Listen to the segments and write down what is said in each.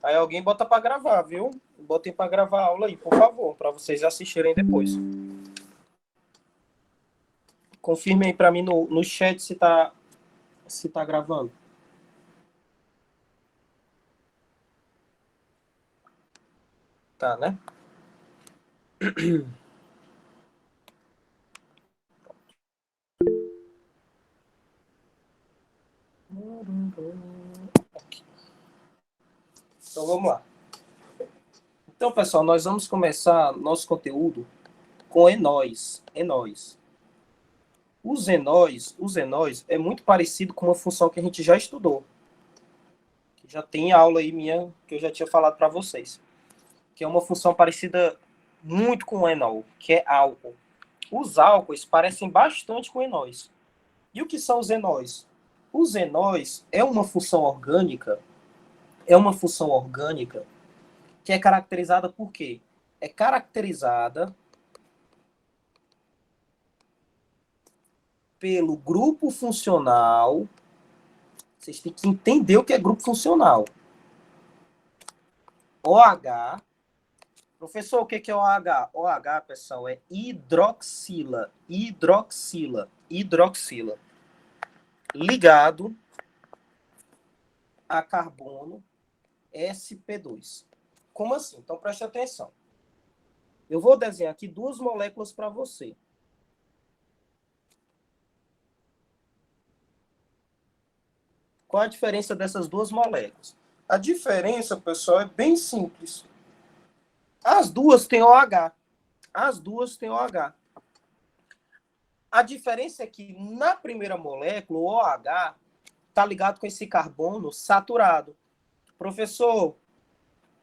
Aí alguém bota para gravar, viu? Botem para gravar a aula aí, por favor, para vocês assistirem depois. Confirme aí para mim no chat se tá gravando. Tá, né? Então vamos lá. Então, pessoal, nós vamos começar nosso conteúdo com enóis. Enóis. Os enóis é muito parecido com uma função que a gente já estudou. Que já tem aula aí minha que eu já tinha falado para vocês. Que é uma função parecida muito com o enol, que é álcool. Os álcoois parecem bastante com enóis. E o que são os enóis? Os enóis é uma função orgânica, que é caracterizada por quê? É caracterizada pelo grupo funcional. Vocês têm que entender o que é grupo funcional. OH. Professor, o que é OH? OH, pessoal, é hidroxila. Hidroxila. Ligado a carbono sp2. Como assim? Então, preste atenção. Eu vou desenhar aqui duas moléculas para você. Qual a diferença dessas duas moléculas? A diferença, pessoal, é bem simples. As duas têm OH. A diferença é que na primeira molécula, o OH está ligado com esse carbono saturado. Professor,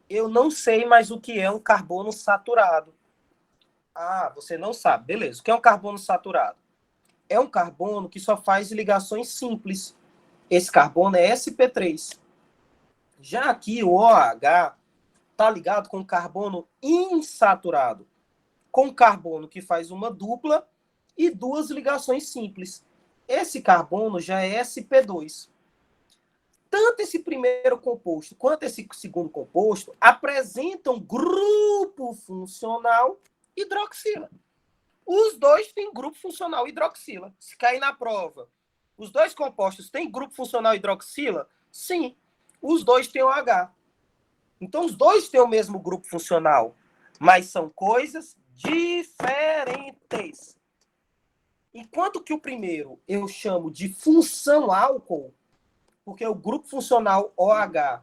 eu não sei mais o que é um carbono saturado. Ah, você não sabe. Beleza. O que é um carbono saturado? É um carbono que só faz ligações simples. Esse carbono é sp3. Já aqui o OH está ligado com carbono insaturado, com carbono que faz uma dupla e duas ligações simples. Esse carbono já é sp2. Tanto esse primeiro composto quanto esse segundo composto apresentam grupo funcional hidroxila. Os dois têm grupo funcional hidroxila. Se cair na prova, os dois compostos têm grupo funcional hidroxila? Sim. Os dois têm OH. Então, os dois têm o mesmo grupo funcional, mas são coisas diferentes. Enquanto que o primeiro eu chamo de função álcool, porque o grupo funcional OH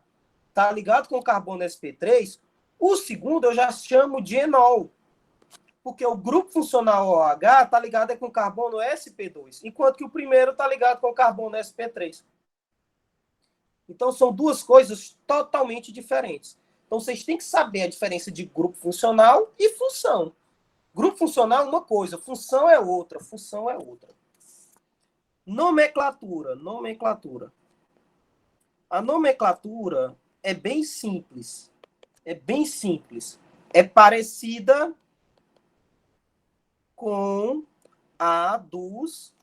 está ligado com o carbono sp3, o segundo eu já chamo de enol, porque o grupo funcional OH está ligado com o carbono sp2, enquanto que o primeiro está ligado com o carbono sp3. Então, são duas coisas totalmente diferentes. Então, vocês têm que saber a diferença de grupo funcional e função. Grupo funcional é uma coisa, função é outra. Nomenclatura. A nomenclatura é bem simples. É parecida com a dos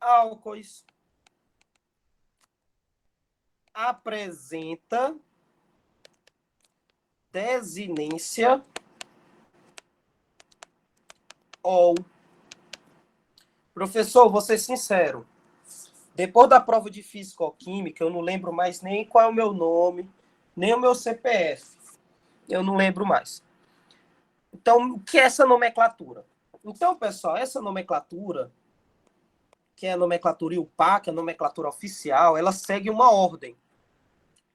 álcoois. Apresenta desinência ou. Professor, vou ser sincero. Depois da prova de físico-química, eu não lembro mais nem qual é o meu nome, nem o meu CPF. Eu não lembro mais. Então, o que é essa nomenclatura? Então, pessoal, essa nomenclatura, que é a nomenclatura IUPAC, a nomenclatura oficial, ela segue uma ordem.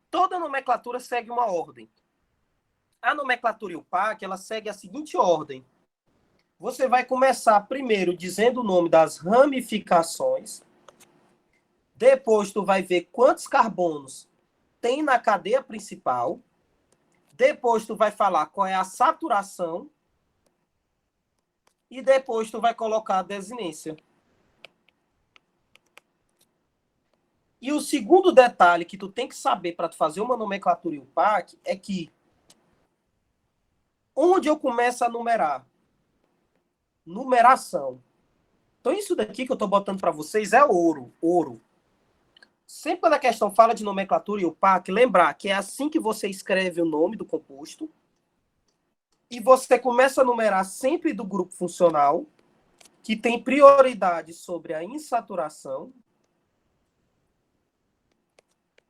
Toda nomenclatura segue uma ordem. A nomenclatura IUPAC, ela segue a seguinte ordem. Você vai começar primeiro dizendo o nome das ramificações. Depois tu vai ver quantos carbonos tem na cadeia principal. Depois tu vai falar qual é a saturação. E depois tu vai colocar a desinência. E o segundo detalhe que tu tem que saber para tu fazer uma nomenclatura IUPAC é que onde eu começo a numerar? Numeração. Então isso daqui que eu estou botando para vocês é ouro. Sempre quando a questão fala de nomenclatura e o PAC, lembrar que é assim que você escreve o nome do composto e você começa a numerar sempre do grupo funcional, que tem prioridade sobre a insaturação,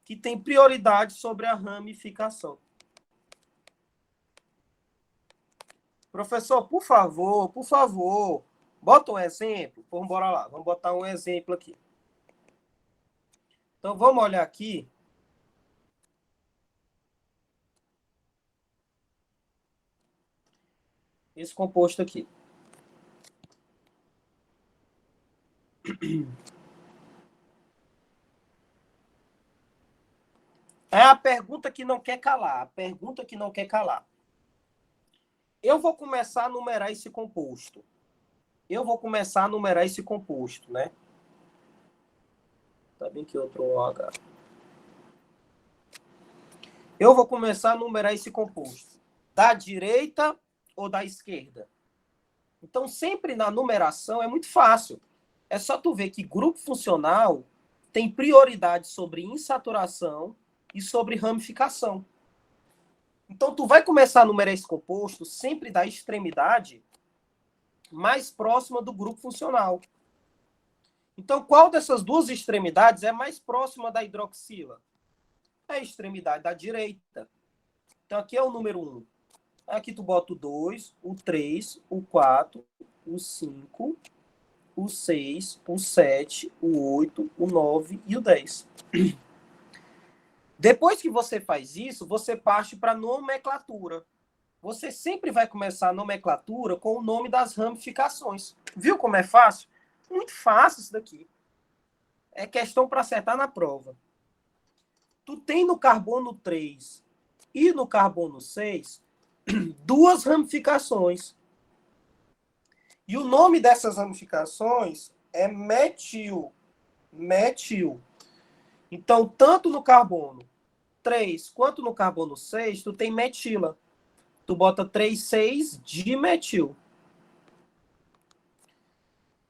que tem prioridade sobre a ramificação. Professor, por favor, bota um exemplo. Vamos embora lá, vamos botar um exemplo aqui. Então, vamos olhar aqui. Esse composto aqui. É a pergunta que não quer calar. A pergunta que não quer calar. Eu vou começar a numerar esse composto. Né? Tá bem que outro OH. Eu vou começar a numerar esse composto. Da direita ou da esquerda? Então, sempre na numeração é muito fácil. É só tu ver que grupo funcional tem prioridade sobre insaturação e sobre ramificação. Então, tu vai começar a numerar esse composto sempre da extremidade mais próxima do grupo funcional. Então, qual dessas duas extremidades é mais próxima da hidroxila? É a extremidade da direita. Então, aqui é o número 1. Aqui tu bota o 2, o 3, o 4, o 5, o 6, o 7, o 8, o 9 e o 10. Depois que você faz isso, você parte para a nomenclatura. Você sempre vai começar a nomenclatura com o nome das ramificações. Viu como é fácil? Muito fácil isso daqui. É questão para acertar na prova. Tu tem no carbono 3 e no carbono 6 duas ramificações. E o nome dessas ramificações é metil. Metil. Então, tanto no carbono 3 quanto no carbono 6, tu tem metila. Tu bota 3,6-dimetil.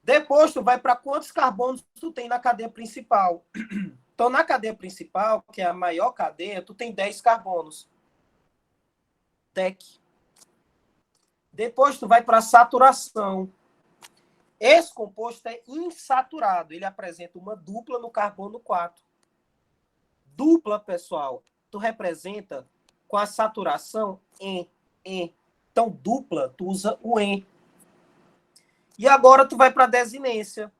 Depois, tu vai para quantos carbonos tu tem na cadeia principal. Então, na cadeia principal, que é a maior cadeia, tu tem 10 carbonos. TEC. Depois, tu vai para a saturação. Esse composto é insaturado. Ele apresenta uma dupla no carbono 4. Dupla, pessoal, tu representa com a saturação em. Então, dupla, tu usa o em. E agora tu vai para a desinência.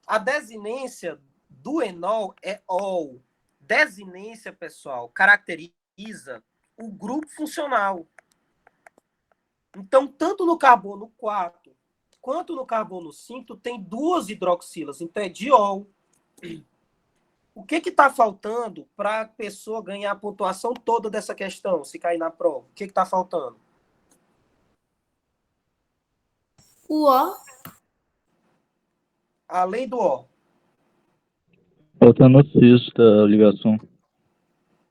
A desinência do enol é ol. Desinência, pessoal, caracteriza o grupo funcional. Então, tanto no carbono 4 quanto no carbono 5, tu tem duas hidroxilas. Então, é diol. O que está faltando para a pessoa ganhar a pontuação toda dessa questão, se cair na prova? O que está faltando? O O. Além do O. Faltando isso da ligação.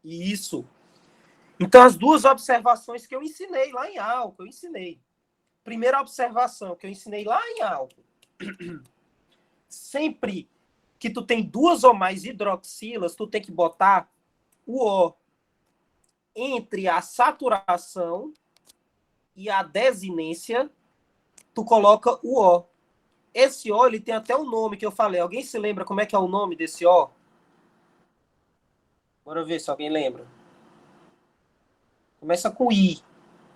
Isso. Então, as duas observações que eu ensinei lá em álcool, Primeira observação que eu ensinei lá em álcool. Sempre que tu tem duas ou mais hidroxilas, tu tem que botar o O entre a saturação e a desinência, tu coloca o O. Esse O, ele tem até um nome que eu falei. Alguém se lembra como é que é o nome desse O? Bora ver se alguém lembra. Começa com I.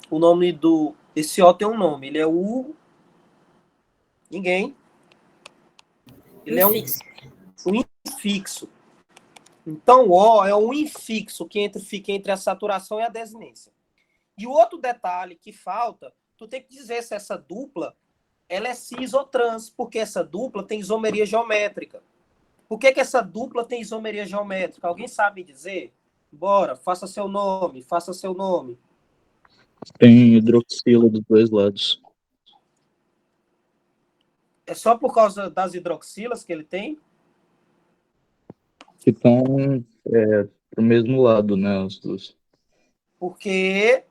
O nome do... Esse O tem um nome. Ele é o... Ninguém. Ele é um infixo. Então, o O é um infixo que fica entre a saturação e a desinência. E o outro detalhe que falta, tu tem que dizer se essa dupla ela é cis ou trans, porque essa dupla tem isomeria geométrica. Por que essa dupla tem isomeria geométrica? Alguém sabe dizer? Bora, faça seu nome. Tem hidroxila dos dois lados. É só por causa das hidroxilas que ele tem? Que estão pro mesmo lado, né? Os dois. Porque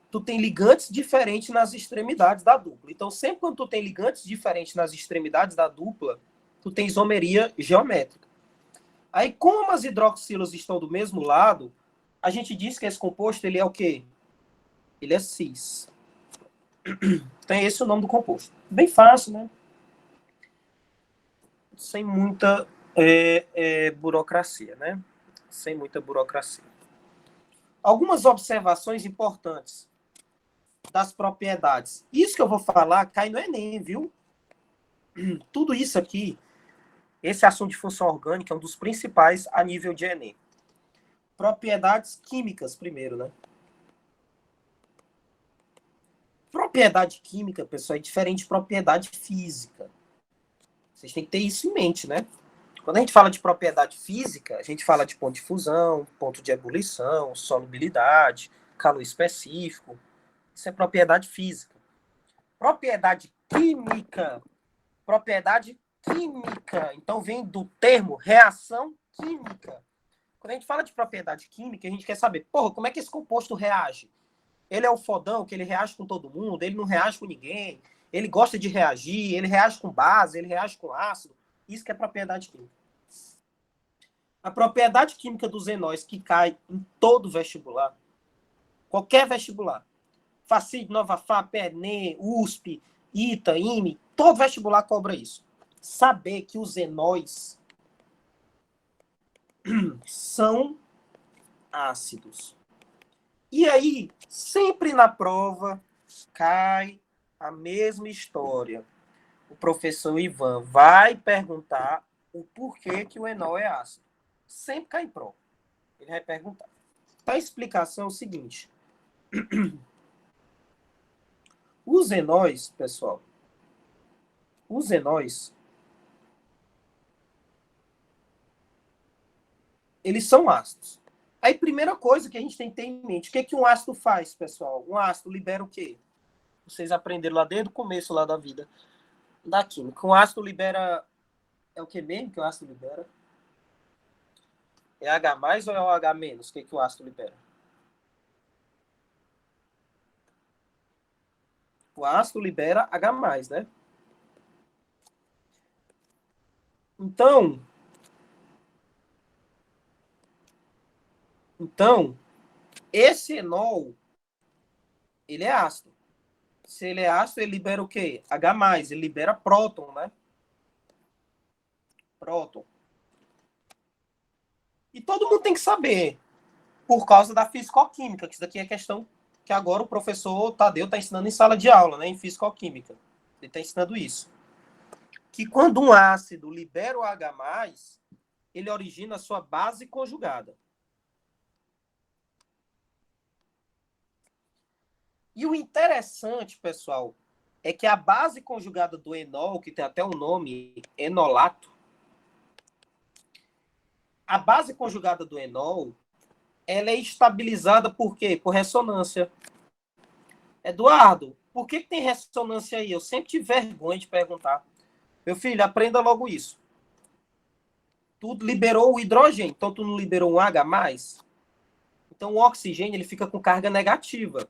tu tem ligantes diferentes nas extremidades da dupla. Então, sempre quando tu tem ligantes diferentes nas extremidades da dupla, tu tem isomeria geométrica. Aí, como as hidroxilas estão do mesmo lado, a gente diz que esse composto ele é o quê? Ele é cis. Então, é esse o nome do composto. Bem fácil, né? Sem muita burocracia, né? Sem muita burocracia. Algumas observações importantes das propriedades. Isso que eu vou falar cai no Enem, viu? Tudo isso aqui, esse assunto de função orgânica é um dos principais a nível de Enem. Propriedades químicas, primeiro, né? Propriedade química, pessoal, é diferente de propriedade física. Vocês têm que ter isso em mente, né? Quando a gente fala de propriedade física, a gente fala de ponto de fusão, ponto de ebulição, solubilidade, calor específico. Isso é propriedade física. Propriedade química. Propriedade química. Então, vem do termo reação química. Quando a gente fala de propriedade química, a gente quer saber, porra, como é que esse composto reage? Ele é o fodão, que ele reage com todo mundo, ele não reage com ninguém, ele gosta de reagir, ele reage com base, ele reage com ácido. Isso que é propriedade química. A propriedade química dos enóis que cai em todo vestibular, qualquer vestibular, Facid, Nova FAP, Enem, USP, ITA, IME, todo vestibular cobra isso. Saber que os enóis são ácidos. E aí, sempre na prova, cai a mesma história. O professor Ivan vai perguntar o porquê que o enol é ácido. Sempre cai em prova. Ele vai perguntar. A explicação é o seguinte. Os enóis, pessoal, os enóis, eles são ácidos. Aí, primeira coisa que a gente tem que ter em mente, o que, que um ácido faz, pessoal? Um ácido libera o quê? Vocês aprenderam lá desde o começo lá da vida, da química. Um ácido libera... É o que mesmo que o ácido libera? É H+, ou é o H-? O que, que o ácido libera? O ácido libera H+, né? Então, esse enol, ele é ácido. Se ele é ácido, ele libera o quê? H+, ele libera próton, né? Próton. E todo mundo tem que saber, por causa da fisicoquímica, que isso daqui é questão que agora o professor Tadeu está ensinando em sala de aula, né? Em fisicoquímica. Ele está ensinando isso. Que quando um ácido libera o H+, ele origina a sua base conjugada. E o interessante, pessoal, é que a base conjugada do enol, que tem até o nome enolato, a base conjugada do enol, ela é estabilizada por quê? Por ressonância. Eduardo, por que tem ressonância aí? Eu sempre tive vergonha de perguntar. Meu filho, aprenda logo isso. Tu liberou o hidrogênio, então tu não liberou um H+? Então o oxigênio ele fica com carga negativa,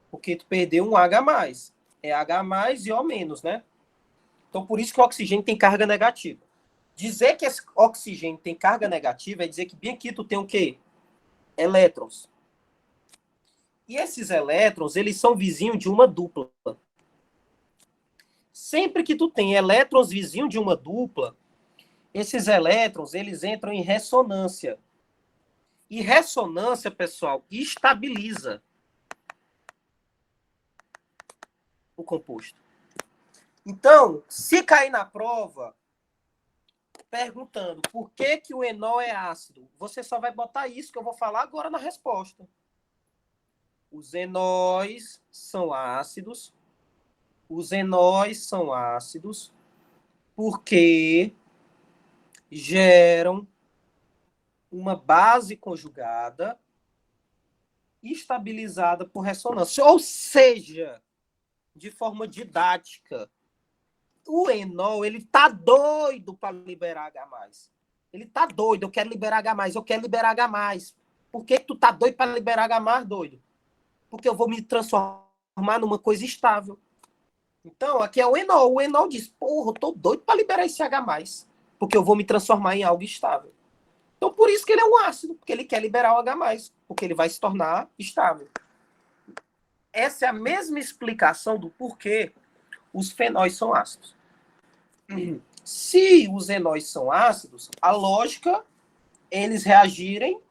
porque tu perdeu um H+. É H+ e O-, né? Então por isso que o oxigênio tem carga negativa. Dizer que esse oxigênio tem carga negativa é dizer que bem aqui tu tem o quê? Elétrons. E esses elétrons, eles são vizinhos de uma dupla. Sempre que tu tem elétrons vizinhos de uma dupla, esses elétrons, eles entram em ressonância. E ressonância, pessoal, estabiliza o composto. Então, se cair na prova perguntando por que, que o enol é ácido, você só vai botar isso que eu vou falar agora na resposta. Os enóis são ácidos. Os enóis são ácidos porque geram uma base conjugada estabilizada por ressonância. Ou seja, de forma didática, o enol, ele tá doido para liberar H+. Ele tá doido, eu quero liberar H+, eu quero liberar H+. Por que tu tá doido para liberar H+, doido? Porque eu vou me transformar numa coisa estável. Então, aqui é o enol. O enol diz, porra, eu tô doido para liberar esse H+, porque eu vou me transformar em algo estável. Então, por isso que ele é um ácido, porque ele quer liberar o H+, porque ele vai se tornar estável. Essa é a mesma explicação do porquê os fenóis são ácidos. Se os enóis são ácidos, a lógica é eles reagirem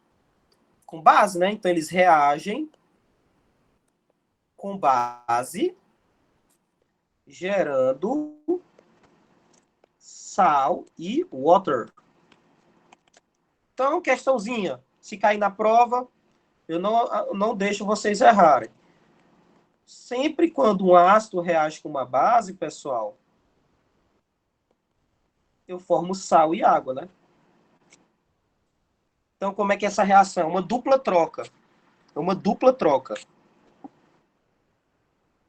com base, né? Então, eles reagem com base, gerando sal e water. Então, questãozinha. Se cair na prova, eu não deixo vocês errarem. Sempre quando um ácido reage com uma base, pessoal, eu formo sal e água, né? Então, como é que é essa reação? É uma dupla troca. É uma dupla troca.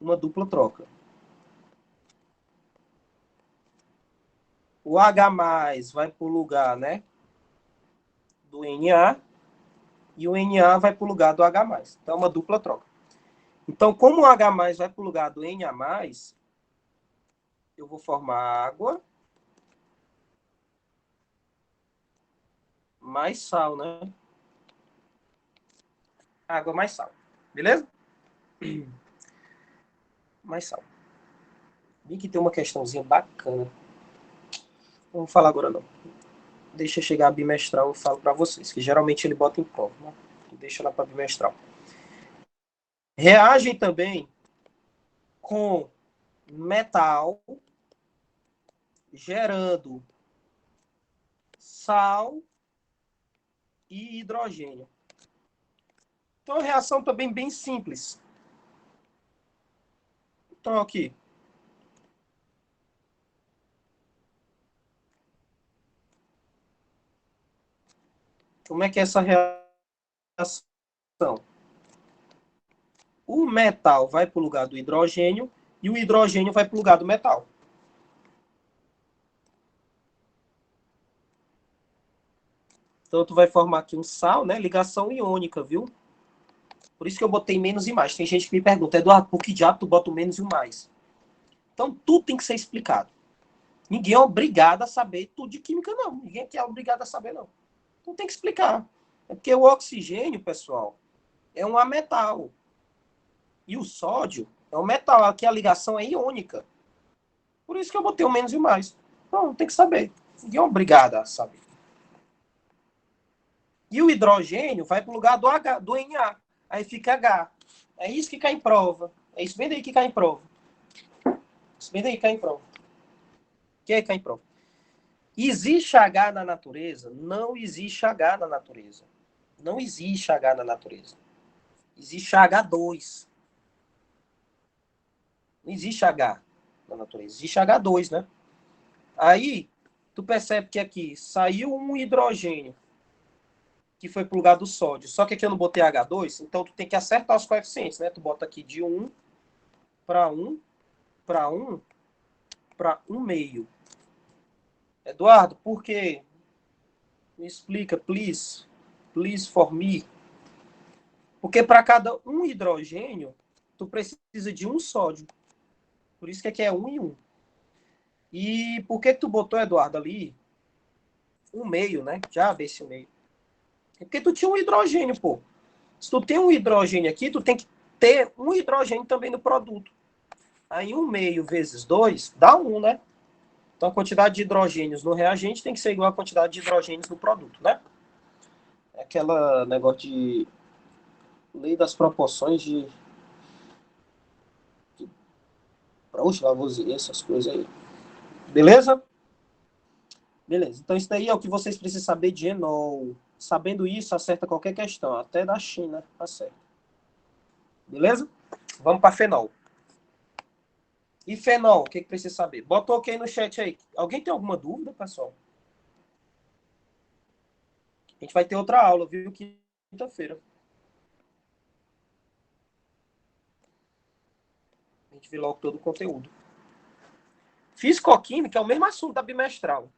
Uma dupla troca. O H+ vai para o lugar, né, do Na, e o Na vai para o lugar do H+. Então, é uma dupla troca. Então, como o H+ vai para o lugar do Na+, eu vou formar água mais sal, né? Água mais sal. Beleza? Mais sal. Vi que tem uma questãozinha bacana. Não vou falar agora, não. Deixa chegar a bimestral, eu falo para vocês, que geralmente ele bota em prova, né? Deixa lá para bimestral. Reagem também com metal, gerando sal e hidrogênio. Então, a reação também bem simples. Então, aqui. Como é que é essa reação? O metal vai para o lugar do hidrogênio e o hidrogênio vai para o lugar do metal. Então, tu vai formar aqui um sal, né? Ligação iônica, viu? Por isso que eu botei menos e mais. Tem gente que me pergunta, Eduardo, por que diabo tu bota o menos e o mais? Então, tudo tem que ser explicado. Ninguém é obrigado a saber tudo de química, não. Ninguém aqui é obrigado a saber, não. Então, tem que explicar. É porque o oxigênio, pessoal, é um ametal. E o sódio é um metal. Aqui a ligação é iônica. Por isso que eu botei o menos e o mais. Não, tem que saber. Ninguém é obrigado a saber. E o hidrogênio vai para o lugar do H, do Na. Aí fica H. É isso que cai em prova. É isso bem daí que cai em prova. Isso bem daí que cai em prova. O que é que cai em prova? Existe H na natureza? Não existe H na natureza. Não existe H na natureza. Existe H2. Não existe H na natureza. Existe H2, né? Aí, tu percebe que aqui saiu um hidrogênio que foi pro lugar do sódio. Só que aqui eu não botei H2, então tu tem que acertar os coeficientes, né? Tu bota aqui de 1 para 1 para 1 para 1 meio. Eduardo, por quê? Me explica, please. Please for me. Porque para cada um hidrogênio, tu precisa de um sódio. Por isso que aqui é 1 e 1. E por que tu botou, Eduardo, ali um meio, né? Já vê esse meio. É porque tu tinha um hidrogênio, pô. Se tu tem um hidrogênio aqui, tu tem que ter um hidrogênio também no produto. Aí 1 meio vezes 2 dá 1, né? Então a quantidade de hidrogênios no reagente tem que ser igual à quantidade de hidrogênios no produto, né? É aquela negócio de lei das proporções de Oxe, Lavoisier, essas coisas aí. Beleza? Beleza. Então isso daí é o que vocês precisam saber de enol. Sabendo isso, acerta qualquer questão. Até da China, acerta. Beleza? Vamos para fenol. E fenol, o que precisa saber? Bota ok no chat aí. Alguém tem alguma dúvida, pessoal? A gente vai ter outra aula, viu? Quinta-feira. A gente vê logo todo o conteúdo. Fisicoquímica é o mesmo assunto da bimestral.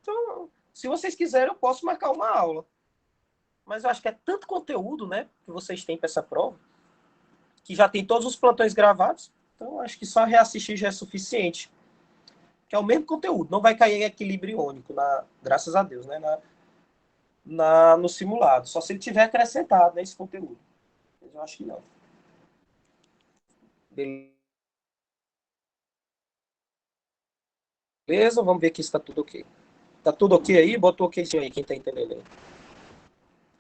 Então, se vocês quiserem, eu posso marcar uma aula. Mas eu acho que é tanto conteúdo, né, que vocês têm para essa prova, que já tem todos os plantões gravados. Então, acho que só reassistir já é suficiente. Que é o mesmo conteúdo. Não vai cair em equilíbrio iônico, graças a Deus, né? no simulado. Só se ele tiver acrescentado nesse conteúdo. Mas eu acho que não. Beleza? Vamos ver aqui se está tudo ok. Tá tudo ok aí? Bota o okzinho aí, quem tá entendendo aí.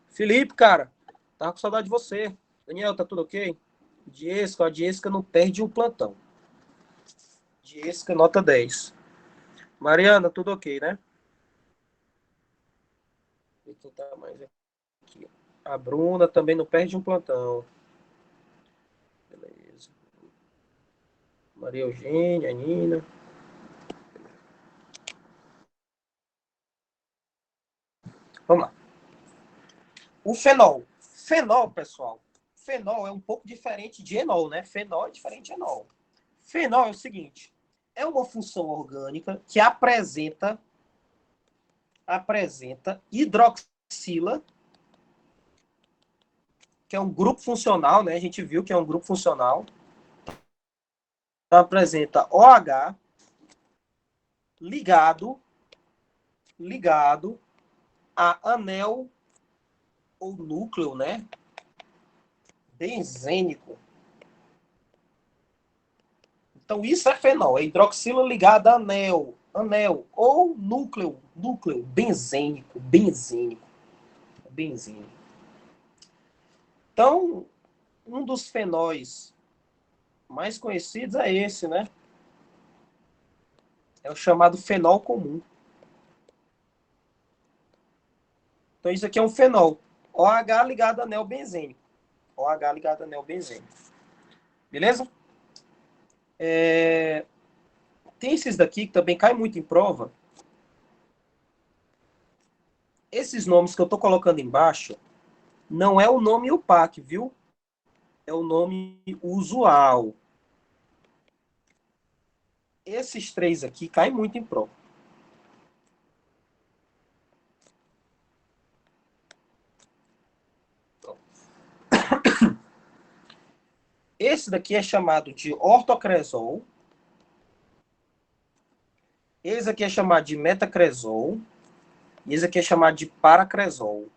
Felipe, cara, tava com saudade de você. Daniel, tá tudo ok? Diesca, a Diesca não perde um plantão. Diesca, nota 10. Mariana, tudo ok, né? E quem tá mais aqui? A Bruna também não perde um plantão. Beleza. Maria Eugênia, a Nina. Vamos lá. O fenol. Fenol, pessoal. Fenol é um pouco diferente de enol, né? Fenol é diferente de enol. Fenol é o seguinte. É uma função orgânica que apresenta hidroxila, que é um grupo funcional, né? A gente viu que é um grupo funcional. Então, apresenta OH ligado a anel ou núcleo, né? Benzênico. Então, isso é fenol. É hidroxila ligada a anel ou núcleo benzênico. Então, um dos fenóis mais conhecidos é esse, né? É o chamado fenol comum. Então, isso aqui é um fenol. OH ligado a anel benzênico. OH ligado a anel benzênico. Beleza? Tem esses daqui que também caem muito em prova. Esses nomes que eu estou colocando embaixo não é o nome UPAC, viu? É o nome usual. Esses três aqui caem muito em prova. Esse daqui é chamado de ortocresol. Esse aqui é chamado de metacresol. E esse aqui é chamado de paracresol.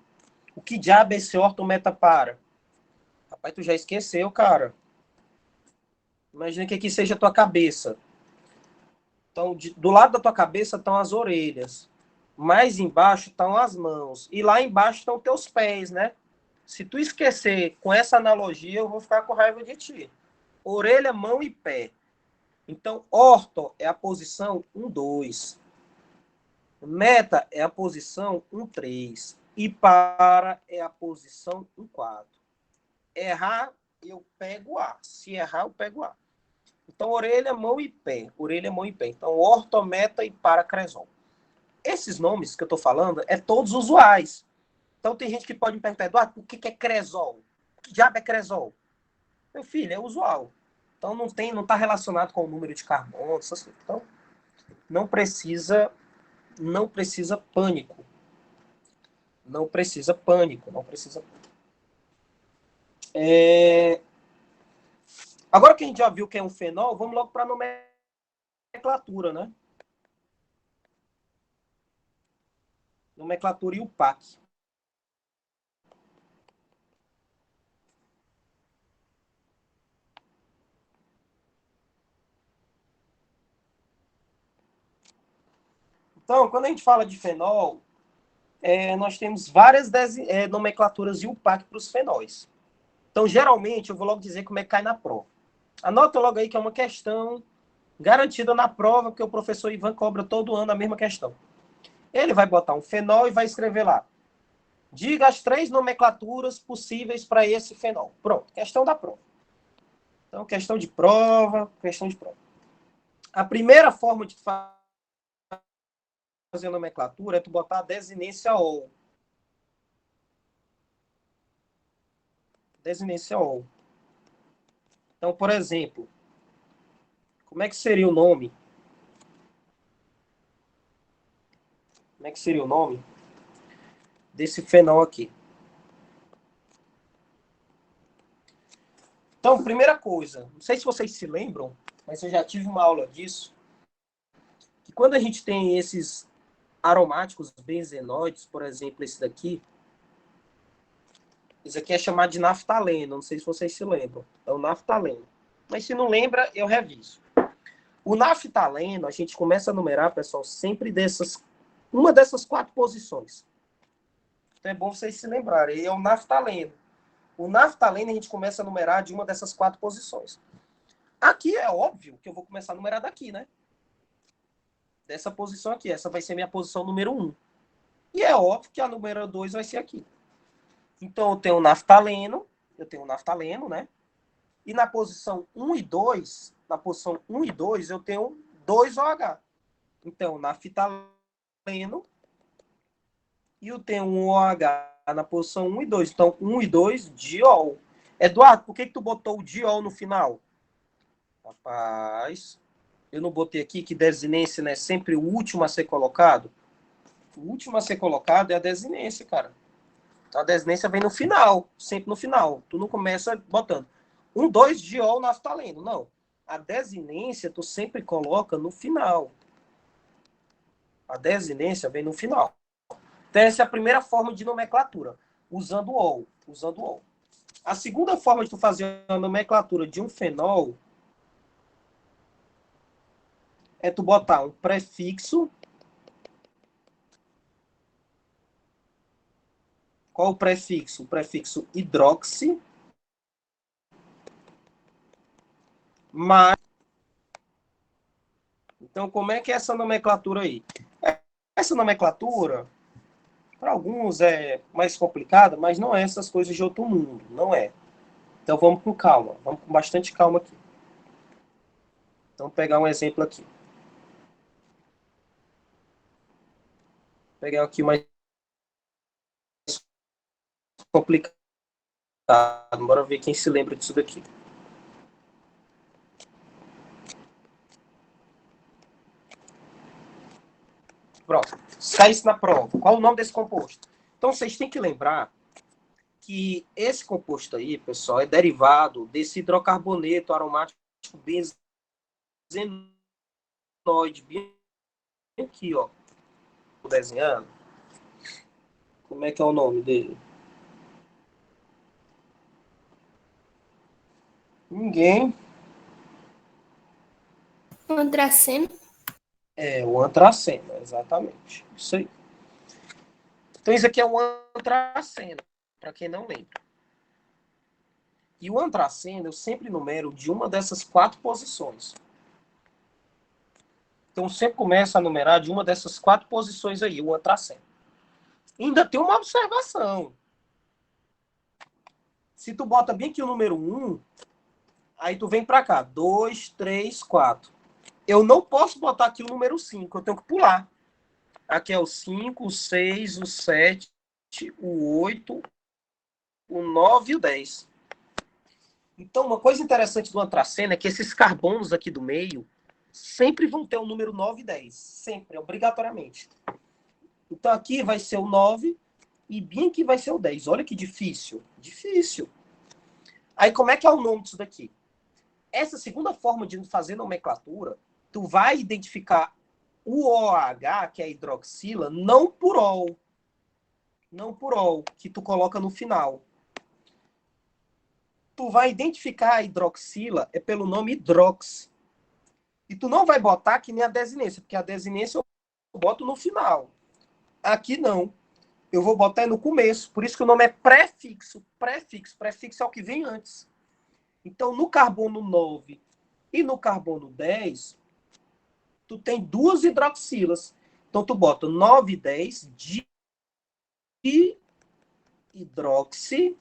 O que diabo é esse ortometapara? Rapaz, tu já esqueceu, cara. Imagina que aqui seja a tua cabeça. Então, do lado da tua cabeça estão as orelhas. Mais embaixo estão as mãos. E lá embaixo estão teus pés, né? Se tu esquecer com essa analogia, eu vou ficar com raiva de ti. Orelha, mão e pé. Então, orto é a posição 1, 2. Meta é a posição 1, 3. E para é a posição 1, 4. Errar, eu pego A. Se errar, eu pego A. Então, orelha, mão e pé. Orelha, mão e pé. Então, orto, meta e paracresol. Esses nomes que eu estou falando é todos usuais. Então, tem gente que pode me perguntar, Eduardo, o que é cresol? O que diabo é cresol? Meu filho, é usual. Então, não está relacionado com o número de carbono, essas coisas. Então, não precisa pânico. Não precisa pânico. Agora que a gente já viu que é um fenol, vamos logo para a nomenclatura, né? Nomenclatura e o PAC. Então, quando a gente fala de fenol, nós temos várias nomenclaturas e o PAC para os fenóis. Então, geralmente, eu vou logo dizer como é que cai na prova. Anota logo aí que é uma questão garantida na prova, porque o professor Ivan cobra todo ano a mesma questão. Ele vai botar um fenol e vai escrever lá. Diga as 3 nomenclaturas possíveis para esse fenol. Pronto, questão da prova. Então, questão de prova. A primeira forma de fazer a nomenclatura é tu botar a desinência OL. Desinência OL. Então, por exemplo, como é que seria o nome? Como é que seria o nome desse fenol aqui? Então, primeira coisa, não sei se vocês se lembram, mas eu já tive uma aula disso, que quando a gente tem esses aromáticos benzenoides, por exemplo, esse daqui. Esse aqui é chamado de naftaleno, não sei se vocês se lembram. É o naftaleno. Mas se não lembra, eu reviso. O naftaleno, a gente começa a numerar, pessoal, sempre uma dessas 4 posições. Então é bom vocês se lembrarem. É o naftaleno. O naftaleno a gente começa a numerar de uma dessas 4 posições. Aqui é óbvio que eu vou começar a numerar daqui, né? Dessa posição aqui. Essa vai ser minha posição número 1. E é óbvio que a número 2 vai ser aqui. Então eu tenho o naftaleno, né? E na posição 1 e 2, eu tenho 2OH. Então, naftaleno, e eu tenho um OH na posição 1 e 2. Então, 1 e 2, diol. Eduardo, por que tu botou o diol no final? Rapaz, eu não botei aqui que desinência, né, é sempre o último a ser colocado? O último a ser colocado é a desinência, cara. Então, a desinência vem no final, sempre no final. Tu não começa botando 1, 2, diol, naftaleno. Não. A desinência tu sempre coloca no final. A desinência vem no final. Então, essa é a primeira forma de nomenclatura, usando o ol. A segunda forma de tu fazer a nomenclatura de um fenol é tu botar um prefixo. Qual o prefixo? O prefixo hidroxi mais. Então, como é que é essa nomenclatura aí? Essa nomenclatura, para alguns é mais complicada, mas não é essas coisas de outro mundo, não é. Então vamos com calma, vamos com bastante calma aqui. Então, vou pegar um exemplo aqui. Vou pegar aqui mais complicado. Bora ver quem se lembra disso daqui. Pronto. Sai isso na prova. Qual o nome desse composto? Então, vocês têm que lembrar que esse composto aí, pessoal, é derivado desse hidrocarboneto aromático benzenoide. Bem aqui, ó. Tô desenhando. Como é que é o nome dele? Ninguém. Antraceno. É o antraceno, exatamente. Isso aí. Então, isso aqui é o antraceno, para quem não lembra. E o antraceno eu sempre numero de uma dessas 4 posições. Então, sempre começa a numerar de uma dessas 4 posições aí, o antraceno. Ainda tem uma observação. Se tu bota bem aqui o número 1, aí tu vem para cá. 2, 3, 4. Eu não posso botar aqui o número 5, eu tenho que pular. Aqui é o 5, o 6, o 7, o 8, o 9 e o 10. Então, uma coisa interessante do antraceno é que esses carbonos aqui do meio sempre vão ter o número 9 e 10. Sempre, obrigatoriamente. Então, aqui vai ser o 9 e bem aqui vai ser o 10. Olha que difícil. Difícil. Aí, como é que é o nome disso daqui? Essa segunda forma de fazer nomenclatura, tu vai identificar o OH, que é a hidroxila, não por ol. Não por ol, que tu coloca no final. Tu vai identificar a hidroxila é pelo nome hidrox. E tu não vai botar que nem a desinência, porque a desinência eu boto no final. Aqui não. Eu vou botar no começo. Por isso que o nome é prefixo. Prefixo é o que vem antes. Então, no carbono 9 e no carbono 10, tu tem 2 hidroxilas. Então, tu bota 9 e 10 de hidroxi.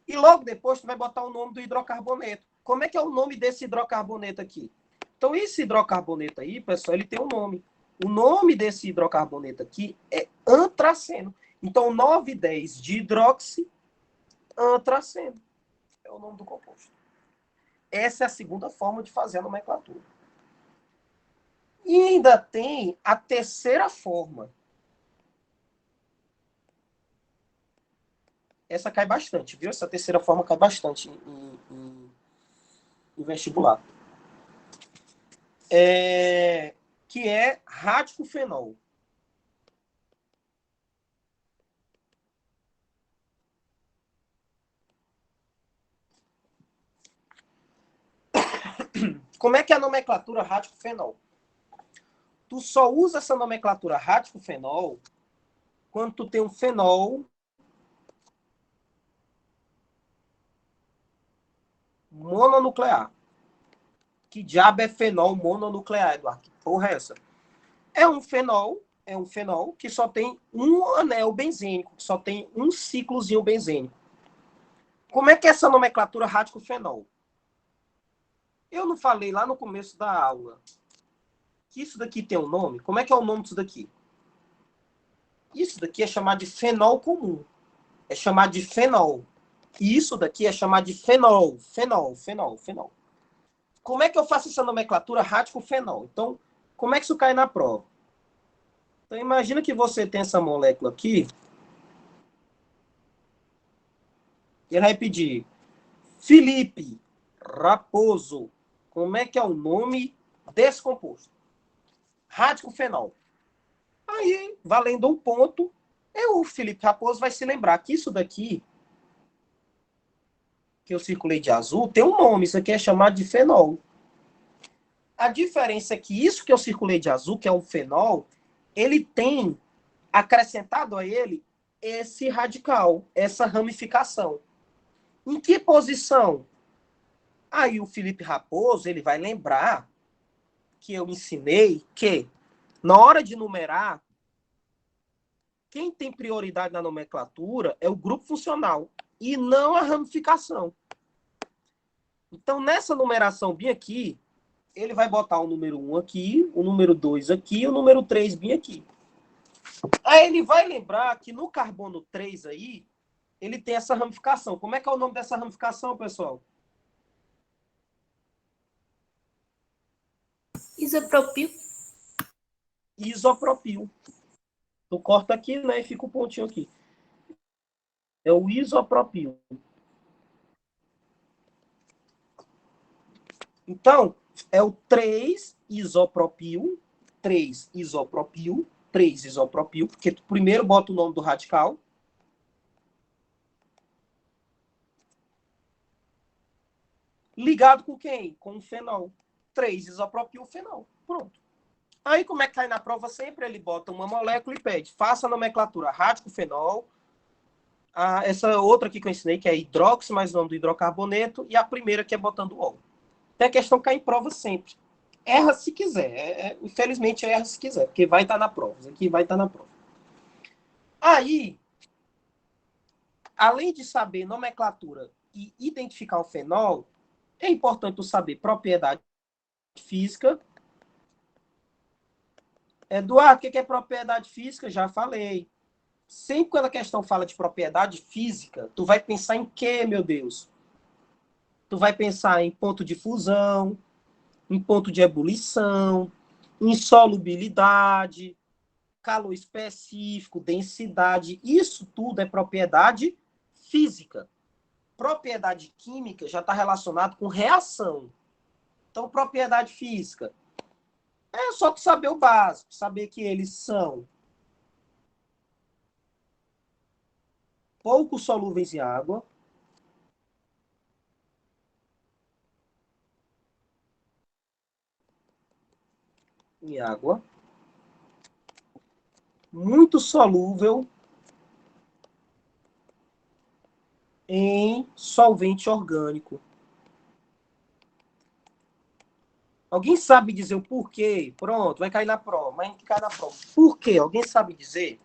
E logo depois tu vai botar o nome do hidrocarboneto. Como é que é o nome desse hidrocarboneto aqui? Então, esse hidrocarboneto aí, pessoal, ele tem um nome. O nome desse hidrocarboneto aqui é antraceno. Então, 9 e 10 de hidroxi, antraceno. É o nome do composto. Essa é a segunda forma de fazer a nomenclatura. E ainda tem a terceira forma. Essa cai bastante, viu? Essa terceira forma cai bastante em vestibular. que é radicofenol. Como é que é a nomenclatura radicofenol? Tu só usa essa nomenclatura radicofenol quando tu tem um fenol mononuclear. Que diabo é fenol mononuclear, Eduardo? Que porra é essa? É um fenol que só tem um anel benzênico, que só tem um ciclozinho benzênico. Como é que é essa nomenclatura radicofenol? Eu não falei lá no começo da aula que isso daqui tem um nome? Como é que é o nome disso daqui? Isso daqui é chamado de fenol comum. É chamado de fenol. E isso daqui é chamado de fenol. Fenol. Como é que eu faço essa nomenclatura radicofenol? Então, como é que isso cai na prova? Então, imagina que você tem essa molécula aqui. Ele vai pedir Felipe Raposo. Como é que é o nome desse composto? Radicofenol. Aí, valendo um ponto, o Felipe Raposo vai se lembrar que isso daqui, que eu circulei de azul, tem um nome. Isso aqui é chamado de fenol. A diferença é que isso que eu circulei de azul, que é um fenol, ele tem acrescentado a ele esse radical, essa ramificação. Em que posição? Aí o Felipe Raposo, ele vai lembrar que eu ensinei que, na hora de numerar, quem tem prioridade na nomenclatura é o grupo funcional e não a ramificação. Então, nessa numeração bem aqui, ele vai botar o número 1 aqui, o número 2 aqui e o número 3 bem aqui. Aí ele vai lembrar que no carbono 3 aí, ele tem essa ramificação. Como é que é o nome dessa ramificação, pessoal? Isopropil. Isopropil. Tu corta aqui, né, e fica o pontinho aqui. É o isopropil. Então, é o 3-isopropil, 3-isopropil, 3-isopropil, porque tu primeiro bota o nome do radical. Ligado com quem? Com o fenol. 3-isopropil, fenol. Pronto. Aí, como é que cai na prova sempre? Ele bota uma molécula e pede, faça a nomenclatura radicofenol, essa outra aqui que eu ensinei, que é hidróxido, mais o nome do hidrocarboneto, e a primeira que é botando o óleo. Então, a questão cai em prova sempre. Erra se quiser. Infelizmente, erra se quiser, porque vai estar na prova. Isso aqui vai estar na prova. Aí, além de saber nomenclatura e identificar o fenol, é importante tu saber propriedade física. Eduardo, o que é propriedade física? Já falei. Sempre quando a questão fala de propriedade física, tu vai pensar em quê, meu Deus? Tu vai pensar em ponto de fusão, em ponto de ebulição, insolubilidade, calor específico, densidade. Isso tudo é propriedade física. Propriedade química já está relacionado com reação. Então, propriedade física é só tu saber o básico, saber que eles são pouco solúveis em água, muito solúvel em solvente orgânico. Alguém sabe dizer o porquê? Pronto, vai cair na prova. Mas cai na prova. Por quê? Alguém sabe dizer?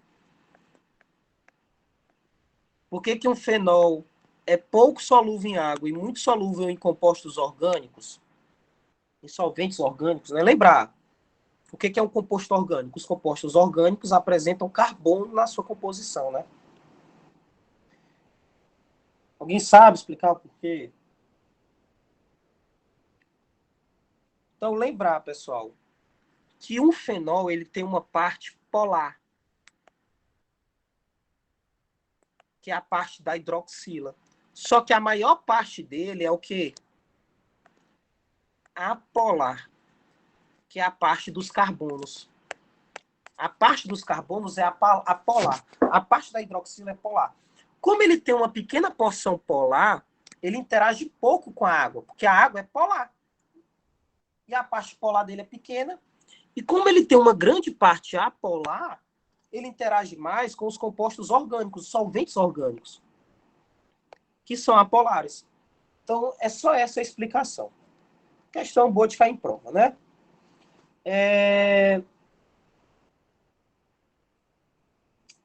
Por que que um fenol é pouco solúvel em água e muito solúvel em compostos orgânicos? Em solventes orgânicos, né? Lembrar, o que é um composto orgânico? Os compostos orgânicos apresentam carbono na sua composição, né? Alguém sabe explicar o porquê? Então, lembrar, pessoal, que um fenol ele tem uma parte polar, que é a parte da hidroxila. Só que a maior parte dele é o quê? Apolar, que é a parte dos carbonos. A parte dos carbonos é a polar. A parte da hidroxila é polar. Como ele tem uma pequena porção polar, ele interage pouco com a água, porque a água é polar. E a parte polar dele é pequena. E como ele tem uma grande parte apolar, ele interage mais com os compostos orgânicos, os solventes orgânicos, que são apolares. Então, é só essa a explicação. Questão boa de cair em prova, né?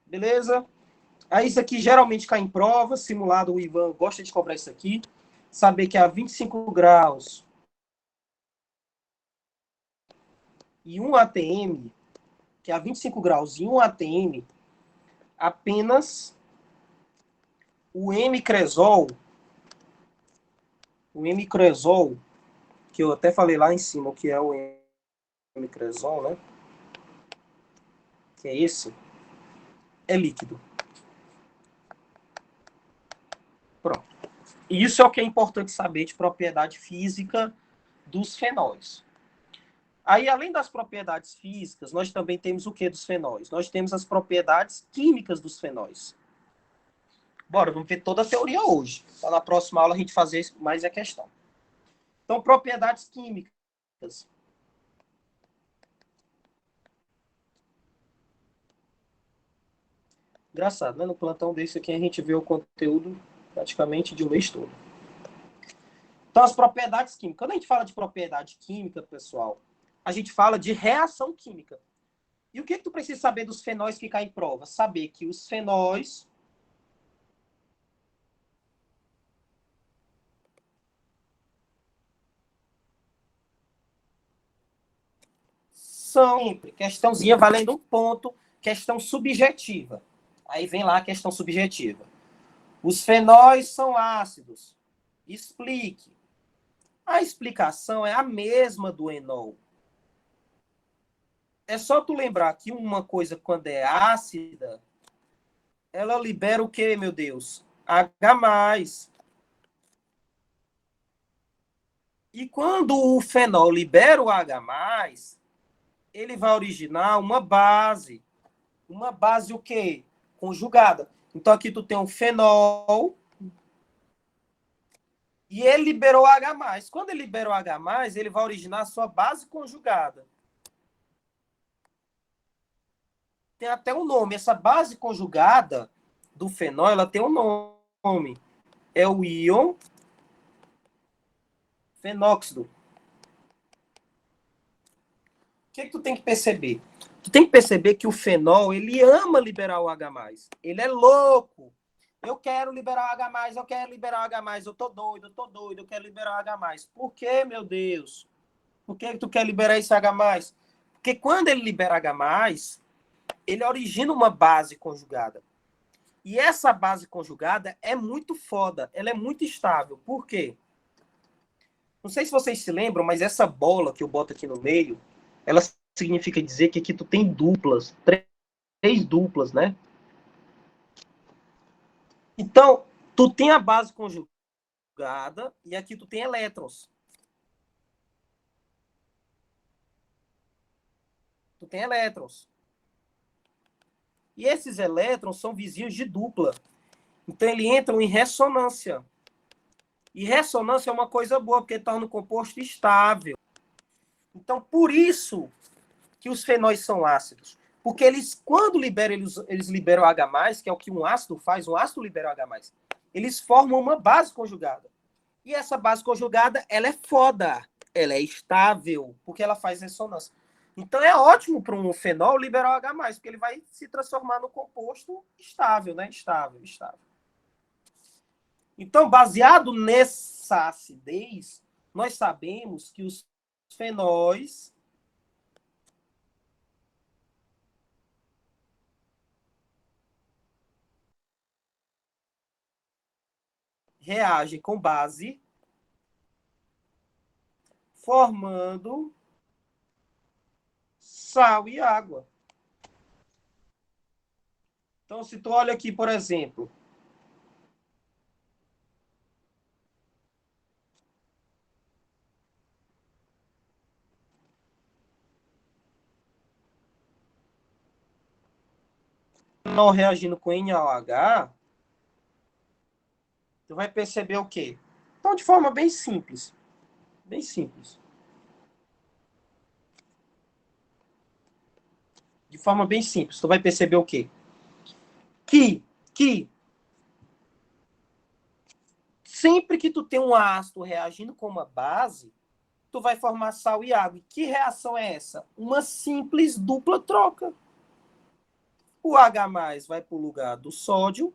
Beleza? Aí isso aqui geralmente cai em prova, simulado, o Ivan gosta de cobrar isso aqui. Saber que a 25 graus e 1 atm, que a 25 graus e 1 atm, apenas o M-cresol, que eu até falei lá em cima, o que é o M-cresol, né? Que é esse, é líquido. Pronto. E isso é o que é importante saber de propriedade física dos fenóis. Aí, além das propriedades físicas, nós também temos o que dos fenóis? Nós temos as propriedades químicas dos fenóis. Bora, vamos ver toda a teoria hoje. Então, na próxima aula, a gente fazer mais a questão. Então, propriedades químicas. Engraçado, né? No plantão desse aqui, a gente vê o conteúdo praticamente de um mês todo. Então, as propriedades químicas. Quando a gente fala de propriedade química, pessoal, a gente fala de reação química. E o que tu precisa saber dos fenóis que caem em prova? Saber que os fenóis são sempre questãozinha valendo um ponto, questão subjetiva. Aí vem lá a questão subjetiva. Os fenóis são ácidos. Explique. A explicação é a mesma do enol. É só tu lembrar que uma coisa, quando é ácida, ela libera o quê, meu Deus? H+. E quando o fenol libera o H+, ele vai originar uma base. Uma base o quê? Conjugada. Então aqui tu tem um fenol e ele liberou H+. Quando ele liberou H+, ele vai originar a sua base conjugada. Tem até um nome. Essa base conjugada do fenol, ela tem um nome. É o íon fenóxido. O que tu tem que perceber? Tu tem que perceber que o fenol, ele ama liberar o H+. Ele é louco. Eu quero liberar o H+, eu quero liberar o H+, eu tô doido, eu quero liberar o H+. Por que, meu Deus? Por que tu quer liberar esse H+? Porque quando ele libera H+, ele origina uma base conjugada. E essa base conjugada é muito foda, ela é muito estável. Por quê? Não sei se vocês se lembram, mas essa bola que eu boto aqui no meio, ela significa dizer que aqui tu tem duplas, três duplas, né? Então, tu tem a base conjugada e aqui tu tem elétrons. Tu tem elétrons. E esses elétrons são vizinhos de dupla. Então, eles entram em ressonância. E ressonância é uma coisa boa, porque torna o composto estável. Então, por isso que os fenóis são ácidos. Porque eles, quando liberam, eles liberam H+, que é o que um ácido faz, um ácido libera H+. Eles formam uma base conjugada. E essa base conjugada, ela é foda. Ela é estável, porque ela faz ressonância. Então é ótimo para um fenol liberar o H+, porque ele vai se transformar no composto estável, né? Estável. Então, baseado nessa acidez, nós sabemos que os fenóis reagem com base, formando sal e água. Então, se tu olha aqui, por exemplo, fenol reagindo com NaOH, tu vai perceber o quê? Então, de forma bem simples. Bem simples. De forma bem simples. Tu vai perceber o quê? Que sempre que tu tem um ácido reagindo com uma base, tu vai formar sal e água. E que reação é essa? Uma simples dupla troca. O H+ vai para o lugar do sódio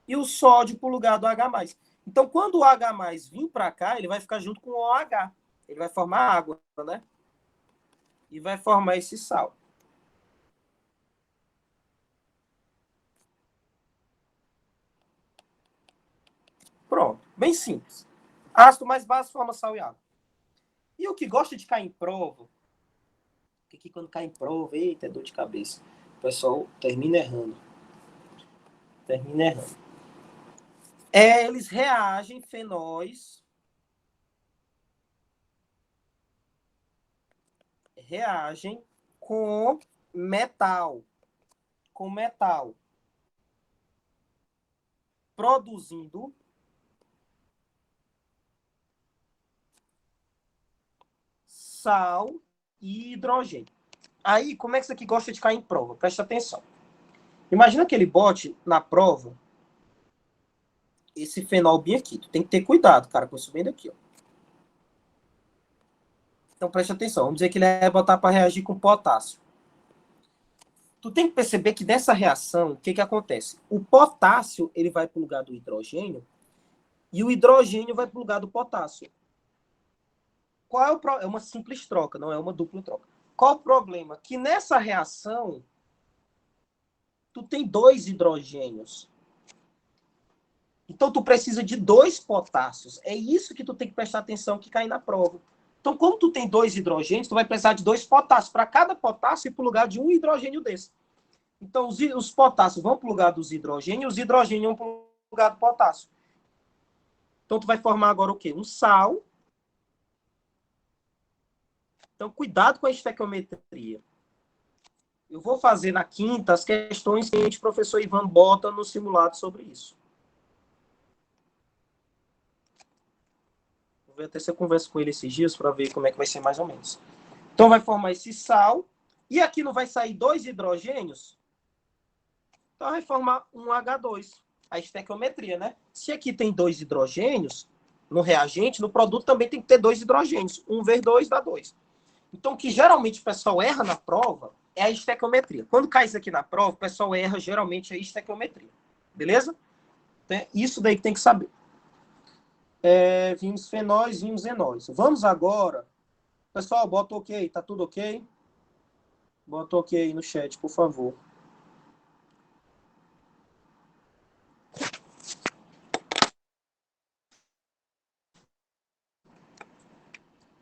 e o sódio para o lugar do H+. Então, quando o H+ vir para cá, ele vai ficar junto com o OH. Ele vai formar água, né? E vai formar esse sal. Pronto. Bem simples. Ácido mais básico forma sal e água. E o que gosta de cair em prova, que aqui quando cai em prova, eita, é dor de cabeça. O pessoal termina errando. Eles reagem, fenóis, reagem com metal, produzindo sal e hidrogênio. Aí, como é que isso aqui gosta de cair em prova? Presta atenção. Imagina que ele bote na prova esse fenol bem aqui. Tu tem que ter cuidado, cara, com isso bem daqui, ó. Então, presta atenção. Vamos dizer que ele vai botar para reagir com potássio. Tu tem que perceber que nessa reação, o que acontece? O potássio, ele vai para o lugar do hidrogênio e o hidrogênio vai para o lugar do potássio. Qual é o problema? É uma simples troca, não é uma dupla troca. Qual o problema? Que nessa reação, tu tem 2 hidrogênios. Então, tu precisa de 2 potássios. É isso que tu tem que prestar atenção que cai na prova. Então, como tu tem 2 hidrogênios, tu vai precisar de 2 potássios. Para cada potássio, ir para o lugar de um hidrogênio desse. Então, os potássios vão para o lugar dos hidrogênios e os hidrogênios vão para o lugar do potássio. Então, tu vai formar agora o quê? Um sal. Então, cuidado com a estequiometria. Eu vou fazer na quinta as questões que o professor Ivan bota no simulado sobre isso. Vou ver até se eu converso com ele esses dias para ver como é que vai ser mais ou menos. Então, vai formar esse sal. E aqui não vai sair 2 hidrogênios? Então, vai formar um H2. A estequiometria, né? Se aqui tem 2 hidrogênios, no reagente, no produto também tem que ter 2 hidrogênios. 1 vezes 2 dá 2. Então, o que geralmente o pessoal erra na prova é a estequiometria. Quando cai isso aqui na prova, o pessoal erra geralmente a estequiometria. Beleza? Isso daí que tem que saber. Vimos fenóis, vimos enóis. Vamos agora. Pessoal, bota ok. Tá tudo ok? Bota ok aí no chat, por favor.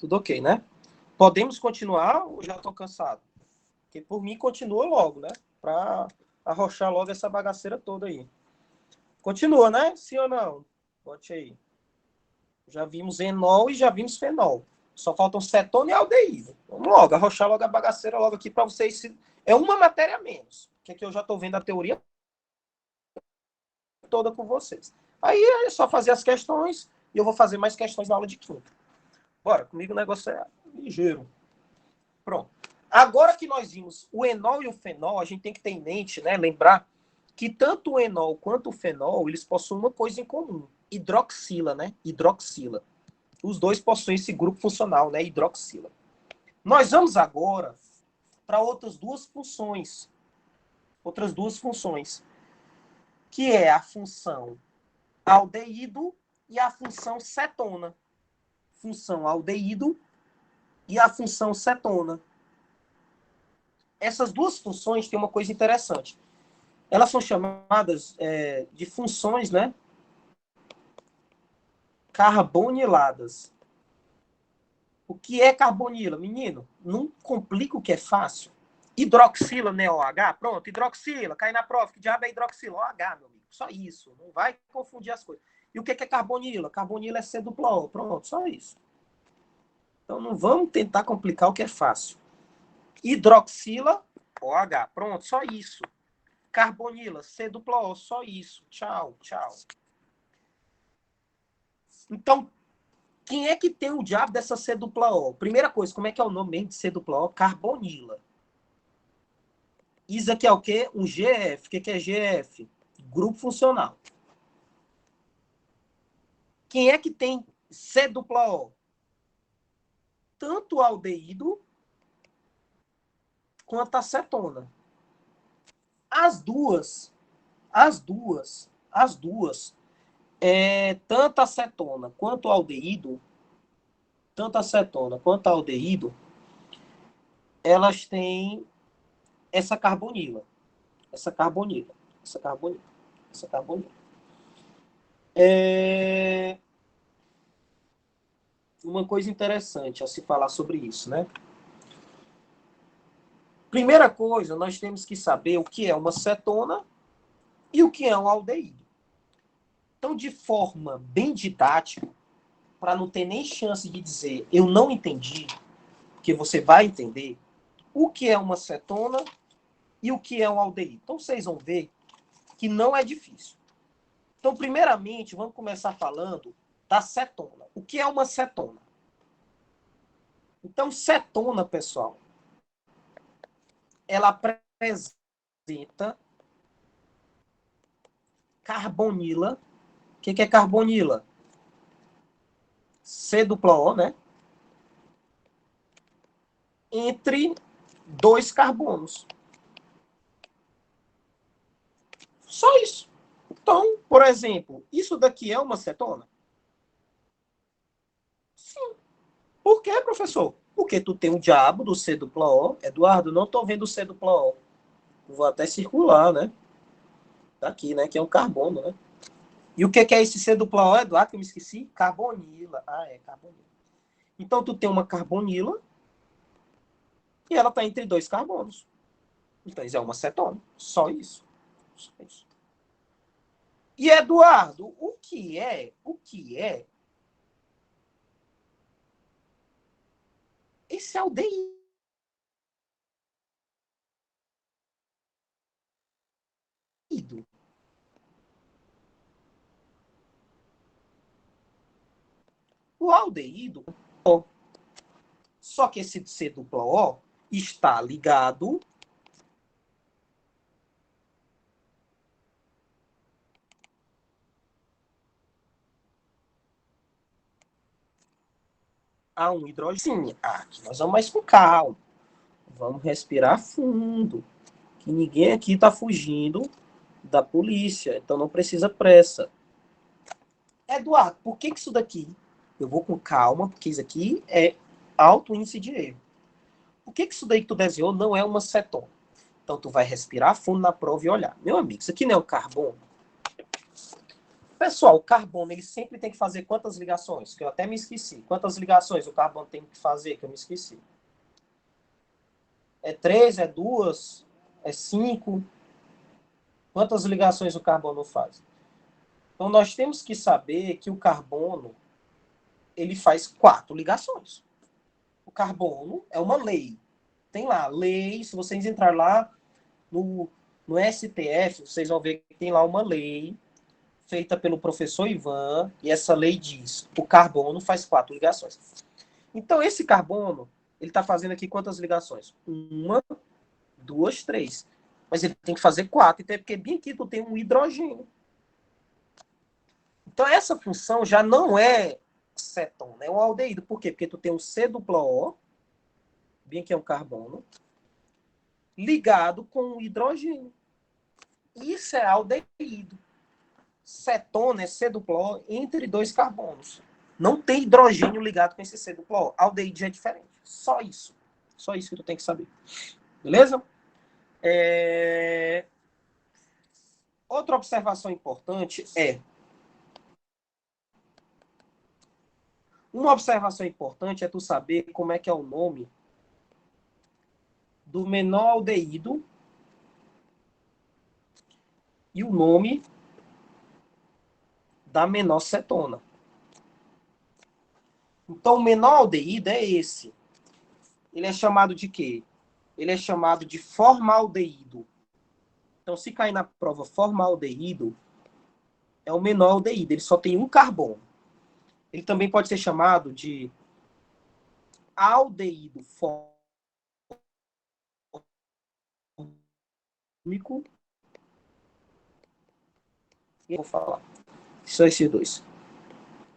Tudo ok, né? Podemos continuar ou já estou cansado? Porque por mim continua logo, né? Para arrochar logo essa bagaceira toda aí. Continua, né? Sim ou não? Bote aí. Já vimos enol e já vimos fenol. Só faltam cetona e aldeído. Vamos logo, arrochar logo a bagaceira logo aqui para vocês. É uma matéria a menos. Que aqui eu já estou vendo a teoria toda com vocês. Aí é só fazer as questões e eu vou fazer mais questões na aula de quinta. Bora, comigo o negócio é ligeiro. Pronto. Agora que nós vimos o enol e o fenol, a gente tem que ter em mente, né, lembrar que tanto o enol quanto o fenol, eles possuem uma coisa em comum. Hidroxila, né? Hidroxila. Os dois possuem esse grupo funcional, né? Hidroxila. Nós vamos agora para outras duas funções. Que é a função aldeído e a função cetona. Função aldeído e a função cetona. Essas duas funções têm uma coisa interessante. Elas são chamadas de funções, né, carboniladas. O que é carbonila? Menino, não complica o que é fácil. Hidroxila, né, OH? Pronto, hidroxila, cai na prova. Que diabo é hidroxila? OH, meu amigo. Só isso. Não vai confundir as coisas. E o que é carbonila? Carbonila é C-O. Pronto, só isso. Então não vamos tentar complicar o que é fácil. Hidroxila, OH. Pronto, só isso. Carbonila, C-O, só isso. Tchau, tchau. Então, quem é que tem o diabo dessa C-O? Primeira coisa, como é que é o nome mesmo de C-O? Carbonila. Isso aqui é o quê? Um GF. O que é GF? Grupo funcional. Quem é que tem C-O? Tanto o aldeído quanto a cetona. As duas, tanto a cetona quanto o aldeído, elas têm essa carbonila. Uma coisa interessante a se falar sobre isso, né? Primeira coisa, nós temos que saber o que é uma cetona e o que é um aldeído. Então, de forma bem didática, para não ter nem chance de dizer eu não entendi, porque você vai entender o que é uma cetona e o que é um aldeído. Então, vocês vão ver que não é difícil. Então, primeiramente, vamos começar falando da cetona. O que é uma cetona? Então, cetona, pessoal, ela apresenta carbonila. O que é carbonila? C-O, né? Entre dois carbonos. Só isso. Então, por exemplo, isso daqui é uma cetona? Sim. Por quê, professor? Porque tu tem o diabo do C-O. Eduardo, não estou vendo o C-O. Vou até circular, né? Tá aqui, né? Que é um carbono, né? E o que é esse C-O, Eduardo? Que eu me esqueci? Carbonila. Ah, é carbonila. Então, tu tem uma carbonila e ela está entre dois carbonos. Então, isso é uma cetona. Só isso. Só isso. E, Eduardo, o que é esse aldeído? O aldeído, só que esse C-O está ligado a um hidrogênio. Sim, aqui nós vamos mais com calma. Vamos respirar fundo. Que ninguém aqui está fugindo da polícia. Então não precisa pressa. Eduardo, por que isso daqui? Eu vou com calma, porque isso aqui é alto índice de erro. Por que isso daí que tu desenhou não é uma cetona? Então tu vai respirar fundo na prova e olhar. Meu amigo, isso aqui não é um carbono? Pessoal, o carbono ele sempre tem que fazer quantas ligações? Que eu até me esqueci. Quantas ligações o carbono tem que fazer que eu me esqueci? É 3, é 2, é 5? Quantas ligações o carbono faz? Então nós temos que saber que o carbono ele faz 4 ligações. O carbono é uma lei. Tem lá, lei, se vocês entrarem lá no STF, vocês vão ver que tem lá uma lei feita pelo professor Ivan, e essa lei diz, o carbono faz 4 ligações. Então, esse carbono, ele está fazendo aqui quantas ligações? 1, 2, 3. Mas ele tem que fazer 4, então, porque bem aqui tu tem um hidrogênio. Então, essa função já não é cetona, é um aldeído. Por quê? Porque tu tem um C-O, bem que é um carbono, ligado com um hidrogênio. Isso é aldeído. Cetona é C-O entre dois carbonos. Não tem hidrogênio ligado com esse C-O. Aldeído já é diferente. Só isso. Só isso que tu tem que saber. Beleza? Outra observação importante é... Uma observação importante é tu saber como é que é o nome do menor aldeído e o nome da menor cetona. Então, o menor aldeído é esse. Ele é chamado de quê? Ele é chamado de formaldeído. Então, se cair na prova formaldeído, é o menor aldeído, ele só tem um carbono. Ele também pode ser chamado de aldeído fórmico. Eu vou falar. São esses dois.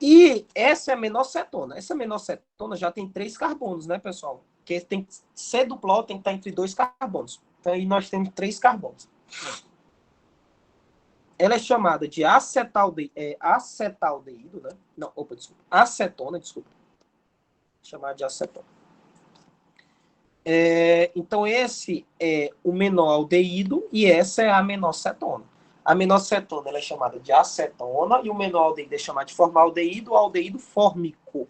E essa é a menor cetona. Essa menor cetona já tem 3 carbonos, né, pessoal? Porque tem que ser duplo, tem que estar entre 2 carbonos. Então, aí nós temos 3 carbonos. Ela é chamada de acetaldeído, né? Não, opa, desculpa. Acetona, desculpa. Chamada de acetona. Então, esse é o menor aldeído e essa é a menor cetona. A menor cetona ela é chamada de acetona e o menor aldeído é chamado de formaldeído ou aldeído fórmico.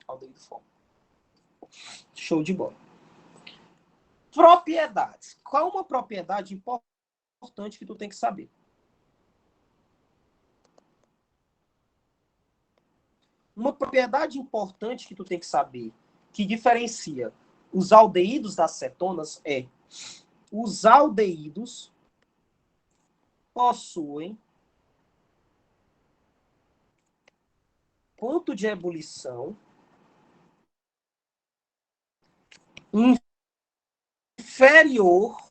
Aldeído fórmico. Show de bola. Propriedades. Qual uma propriedade importante que tu tem que saber? Uma propriedade importante que tu tem que saber, que diferencia os aldeídos das cetonas, é os aldeídos possuem ponto de ebulição inferior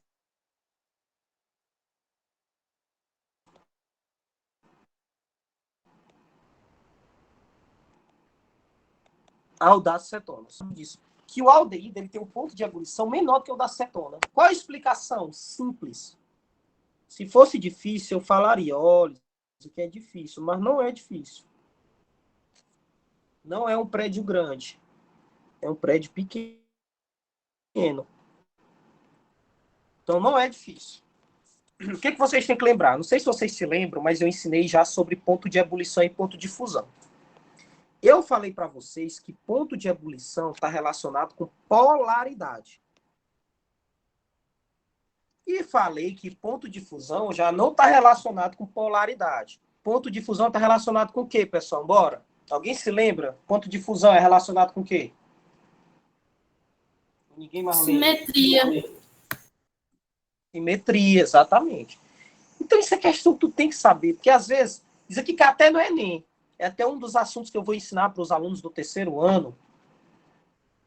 ao das cetonas. Disso. Que o aldeído ele tem um ponto de ebulição menor que o da cetona. Qual a explicação? Simples. Se fosse difícil, eu falaria, olha, isso aqui é difícil, mas não é difícil. Não é um prédio grande. É um prédio pequeno. Então não é difícil. O que vocês têm que lembrar? Não sei se vocês se lembram, mas eu ensinei já sobre ponto de ebulição e ponto de fusão. Eu falei para vocês que ponto de ebulição está relacionado com polaridade. E falei que ponto de fusão já não está relacionado com polaridade. Ponto de fusão está relacionado com o quê, pessoal? Bora. Alguém se lembra? Ponto de fusão é relacionado com o quê? Ninguém mais Simetria. lembra. Simetria, exatamente. Então isso é questão que tu tem que saber, porque às vezes, isso aqui cai até no Enem. É até um dos assuntos que eu vou ensinar para os alunos do terceiro ano,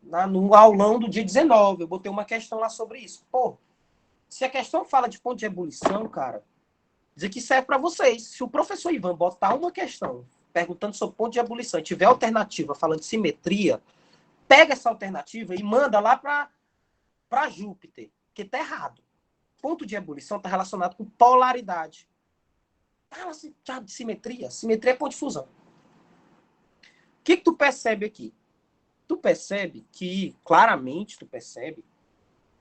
no aulão do dia 19. Eu botei uma questão lá sobre isso. Pô, se a questão fala de ponto de ebulição, cara, isso aqui serve para vocês. Se o professor Ivan botar uma questão perguntando sobre ponto de ebulição e tiver alternativa falando de simetria, pega essa alternativa e manda lá para Júpiter, que tá errado. Ponto de ebulição está relacionado com polaridade. Tá de simetria. Simetria é ponto de fusão. O que tu percebe aqui? Tu percebe que, claramente, tu percebe,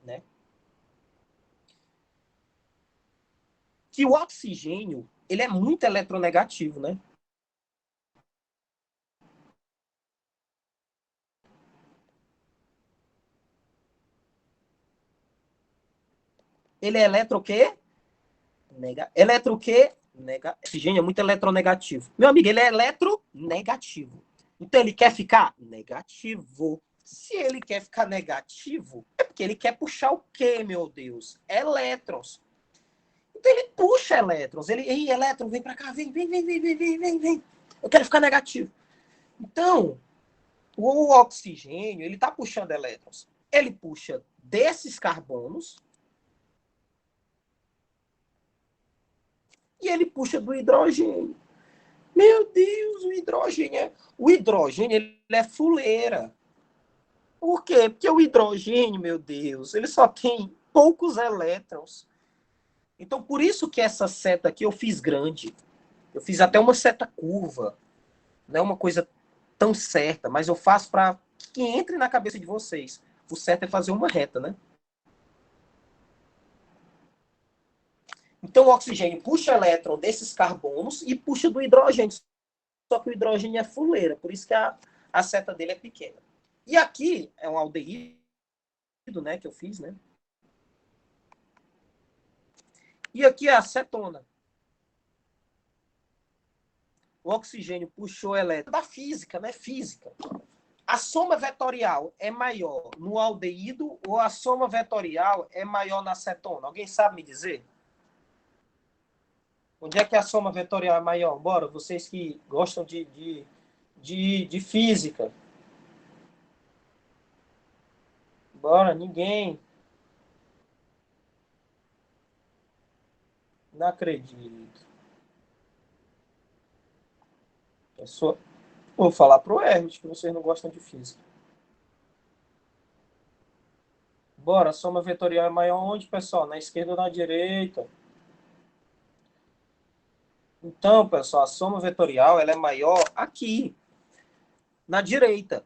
né? Que o oxigênio, ele é muito eletronegativo, né? Ele é eletro o quê? Eletro o quê? Oxigênio é muito eletronegativo. Meu amigo, ele é eletronegativo. Então ele quer ficar negativo. Se ele quer ficar negativo, é porque ele quer puxar o quê, meu Deus? Elétrons. Então ele puxa elétrons. Ei, elétron, vem pra cá, vem. Eu quero ficar negativo. Então, o oxigênio, ele tá puxando elétrons. Ele puxa desses carbonos e ele puxa do hidrogênio. Meu Deus, o hidrogênio ele é fuleira. Por quê? Porque o hidrogênio, meu Deus, ele só tem poucos elétrons. Então, por isso que essa seta aqui eu fiz grande. Eu fiz até uma seta curva. Não é uma coisa tão certa, mas eu faço para que entre na cabeça de vocês. O certo é fazer uma reta, né? Então, o oxigênio puxa elétron desses carbonos e puxa do hidrogênio. Só que o hidrogênio é fuleira, por isso que a seta dele é pequena. E aqui é um aldeído, né, que eu fiz, né? E aqui é a cetona. O oxigênio puxou elétron da física, né? Física. A soma vetorial é maior no aldeído ou a soma vetorial é maior na cetona? Alguém sabe me dizer? Onde é que a soma vetorial é maior? Bora, vocês que gostam de física. Bora, ninguém. Não acredito. Vou falar pro Hermes que vocês não gostam de física. Bora, a soma vetorial é maior onde, pessoal? Na esquerda ou na direita? Então, pessoal, a soma vetorial ela é maior aqui, na direita.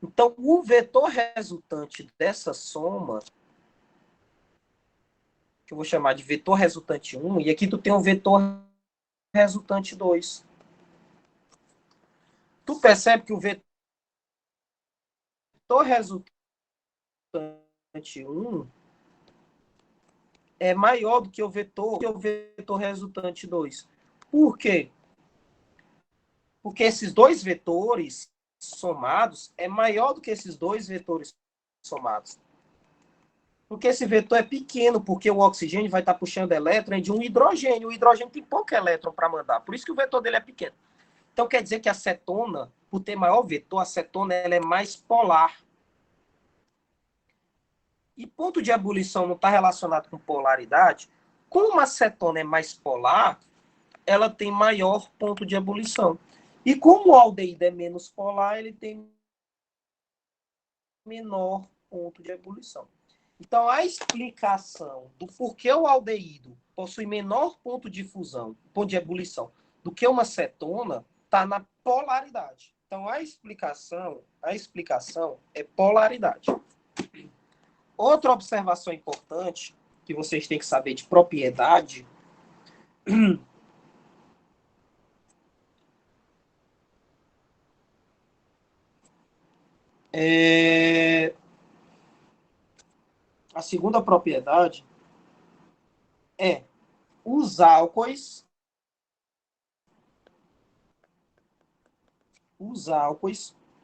Então, o vetor resultante dessa soma, que eu vou chamar de vetor resultante 1, e aqui tu tem um vetor resultante 2. Tu percebe que o vetor resultante 1 é maior do que o vetor resultante 2. Por quê? Porque esses dois vetores somados é maior do que esses dois vetores somados. Porque esse vetor é pequeno, porque o oxigênio vai estar puxando elétron de um hidrogênio. O hidrogênio tem pouco elétron para mandar, por isso que o vetor dele é pequeno. Então quer dizer que a cetona, por ter maior vetor, a cetona ela é mais polar. E ponto de ebulição não está relacionado com polaridade. Como a cetona é mais polar, ela tem maior ponto de ebulição. E como o aldeído é menos polar, ele tem menor ponto de ebulição. Então, a explicação do porquê o aldeído possui menor ponto de fusão, ponto de ebulição, do que uma cetona, está na polaridade. Então, a explicação é polaridade. Outra observação importante que vocês têm que saber de propriedade a segunda propriedade é os álcoois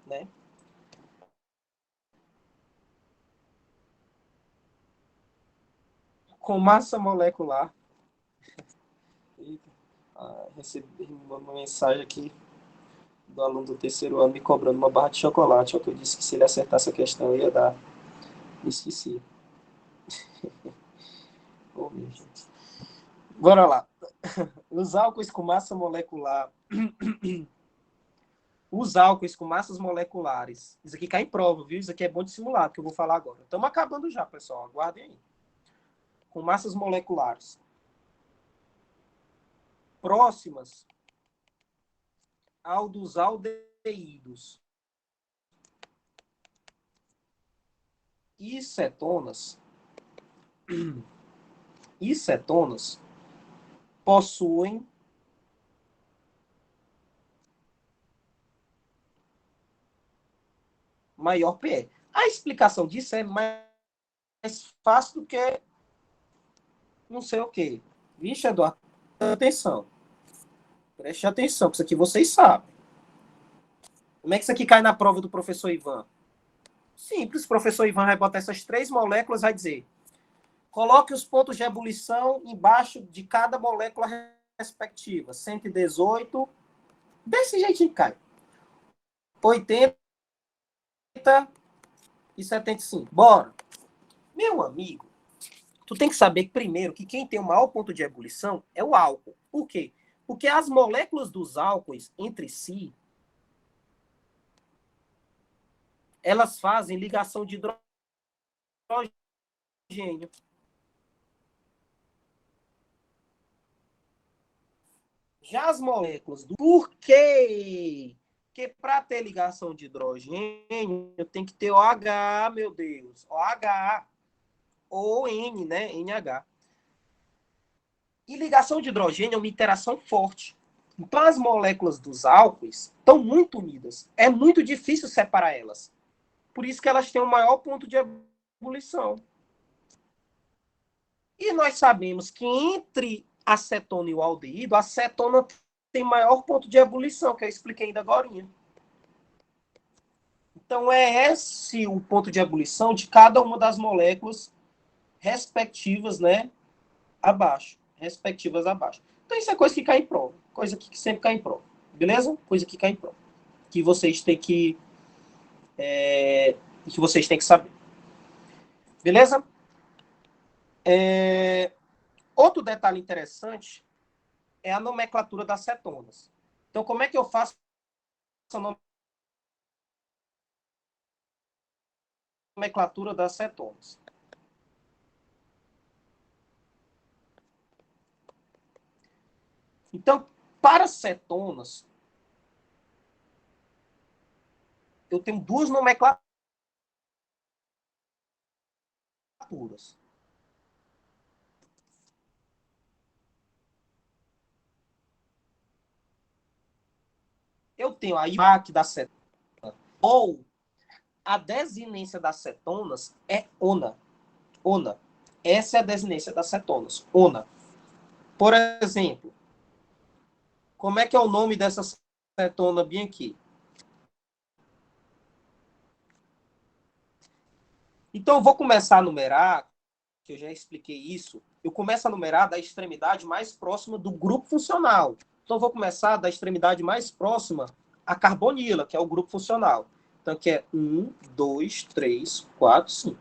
né, com massa molecular. Recebi uma mensagem aqui do aluno do terceiro ano me cobrando uma barra de chocolate. Que eu disse que se ele acertasse a questão eu ia dar. Me esqueci. Oh, meu Deus. Bora lá. Os álcoois com massa molecular. Os álcoois com massas moleculares. Isso aqui cai em prova, viu? Isso aqui é bom de simulado, que eu vou falar agora. Estamos acabando já, pessoal. Aguardem aí. Com massas moleculares próximas ao dos aldeídos e cetonas possuem maior pE. A explicação disso é mais fácil do que não sei o quê. Vixe, Eduardo, atenção. Preste atenção, que isso aqui vocês sabem. Como é que isso aqui cai na prova do professor Ivan? Simples, o professor Ivan vai botar essas 3 moléculas e vai dizer: coloque os pontos de ebulição embaixo de cada molécula respectiva. 118, desse jeitinho cai. 80 e 75. Bora. Meu amigo, tu tem que saber primeiro que quem tem o maior ponto de ebulição é o álcool. Por quê? Porque as moléculas dos álcoois entre si, elas fazem ligação de hidrogênio. Já as moléculas do... Por quê? Porque para ter ligação de hidrogênio, tem que ter OH, meu Deus. OH. Ou N, né? NH. E ligação de hidrogênio é uma interação forte. Então, as moléculas dos álcoois estão muito unidas. É muito difícil separar elas. Por isso que elas têm o maior ponto de ebulição. E nós sabemos que entre a cetona e o aldeído, a cetona tem maior ponto de ebulição, que eu expliquei ainda agora. Então, é esse o ponto de ebulição de cada uma das moléculas respectivas, né? Abaixo. Então isso é coisa que cai em prova. Coisa que sempre cai em prova. Beleza? Coisa que cai em prova. Que vocês têm que saber. Beleza? Outro detalhe interessante é a nomenclatura das cetonas. Então, como é que eu faço a nomenclatura das cetonas? Então, para cetonas, eu tenho duas nomenclaturas. Eu tenho a IUPAC da cetona, ou a desinência das cetonas é ONA. ONA. Essa é a desinência das cetonas. ONA. Por exemplo, como é que é o nome dessa cetona bem aqui? Então, eu vou começar a numerar, que eu já expliquei isso. Eu começo a numerar da extremidade mais próxima do grupo funcional. Então, eu vou começar da extremidade mais próxima a carbonila, que é o grupo funcional. Então, aqui é 1, 2, 3, 4, 5.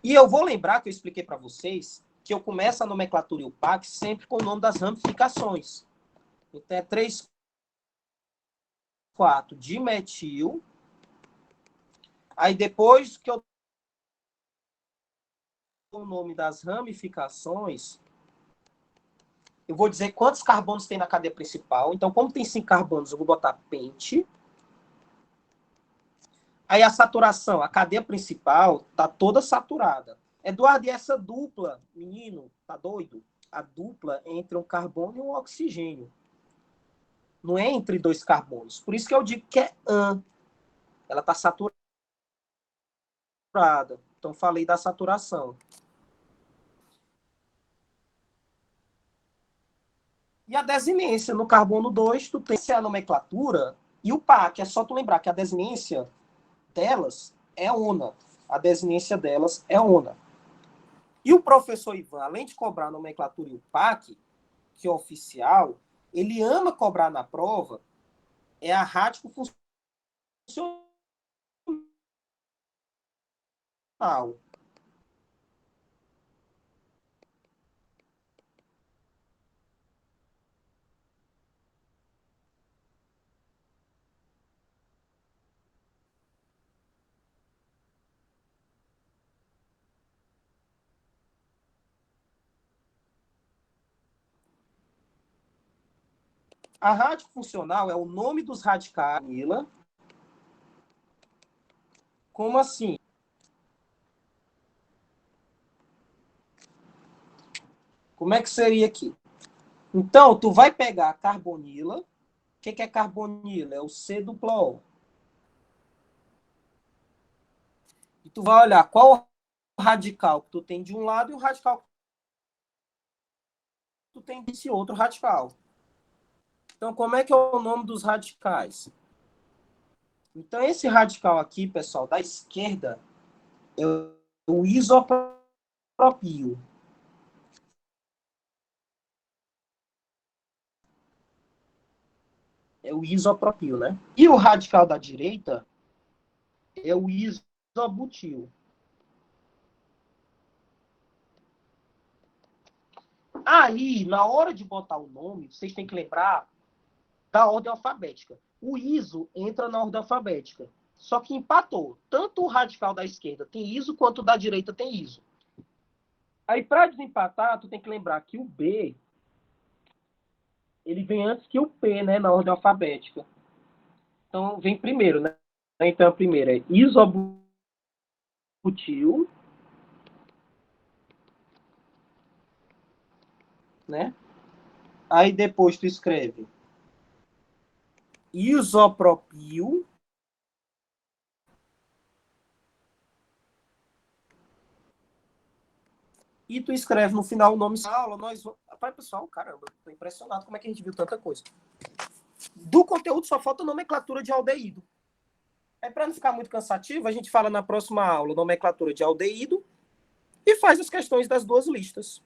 E eu vou lembrar que eu expliquei para vocês que eu começo a nomenclatura IUPAC sempre com o nome das ramificações. Então, é 3, 4 dimetil. Aí, depois que eu dou o nome das ramificações, eu vou dizer quantos carbonos tem na cadeia principal. Então, como tem 5 carbonos, eu vou botar pente. Aí a saturação, a cadeia principal tá toda saturada. Eduardo, e essa dupla, menino, tá doido? A dupla é entre um carbono e um oxigênio. Não é entre dois carbonos. Por isso que eu digo que é AN. Ela tá saturada. Então, falei da saturação. E a desinência, no carbono 2, tu tem a nomenclatura e o PAC. É só tu lembrar que a desinência delas é ONA. A desinência delas é ONA. E o professor Ivan, além de cobrar a nomenclatura e o PAC, que é oficial, ele ama cobrar na prova a rático funcional. A rático funcional é o nome dos radicais. Como assim? Como é que seria aqui? Então, tu vai pegar a carbonila. O que é carbonila? É o C-duplo-O. E tu vai olhar qual o radical que tu tem de um lado e o radical que tu tem desse outro radical. Então, como é que é o nome dos radicais? Então, esse radical aqui, pessoal, da esquerda, é o isopropíl. É o isopropíl, né? E o radical da direita é o isobutil. Aí, na hora de botar o nome, vocês têm que lembrar da ordem alfabética. O iso entra na ordem alfabética. Só que empatou. Tanto o radical da esquerda tem iso, quanto o da direita tem iso. Aí, para desempatar, tu tem que lembrar que o B ele vem antes que o P, né, na ordem alfabética. Então, vem primeiro, né? Então, a primeira é isobutil, né? Aí, depois, tu escreve isopropil, e tu escreve no final o nome da aula. Rapaz, pessoal, caramba, tô impressionado como é que a gente viu tanta coisa. Do conteúdo só falta nomenclatura de aldeído. Aí, para não ficar muito cansativo, a gente fala na próxima aula nomenclatura de aldeído e faz as questões das duas listas.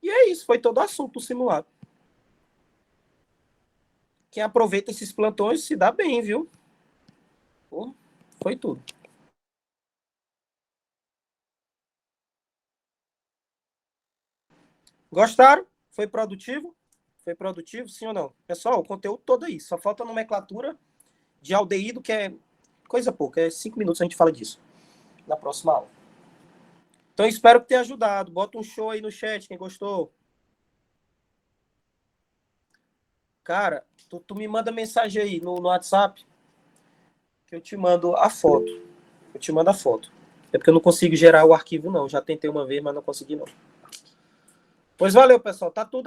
E é isso, foi todo o assunto do simulado. Quem aproveita esses plantões se dá bem, viu? Pô, foi tudo. Gostaram? Foi produtivo? Foi produtivo, sim ou não? Pessoal, o conteúdo todo aí. Só falta a nomenclatura de aldeído, que é coisa pouca. É 5 minutos a gente fala disso. Na próxima aula. Então, espero que tenha ajudado. Bota um show aí no chat, quem gostou. Cara, tu me manda mensagem aí no WhatsApp, que eu te mando a foto. Eu te mando a foto. É porque eu não consigo gerar o arquivo, não. Já tentei uma vez, mas não consegui, não. Pois valeu, pessoal. Tá tudo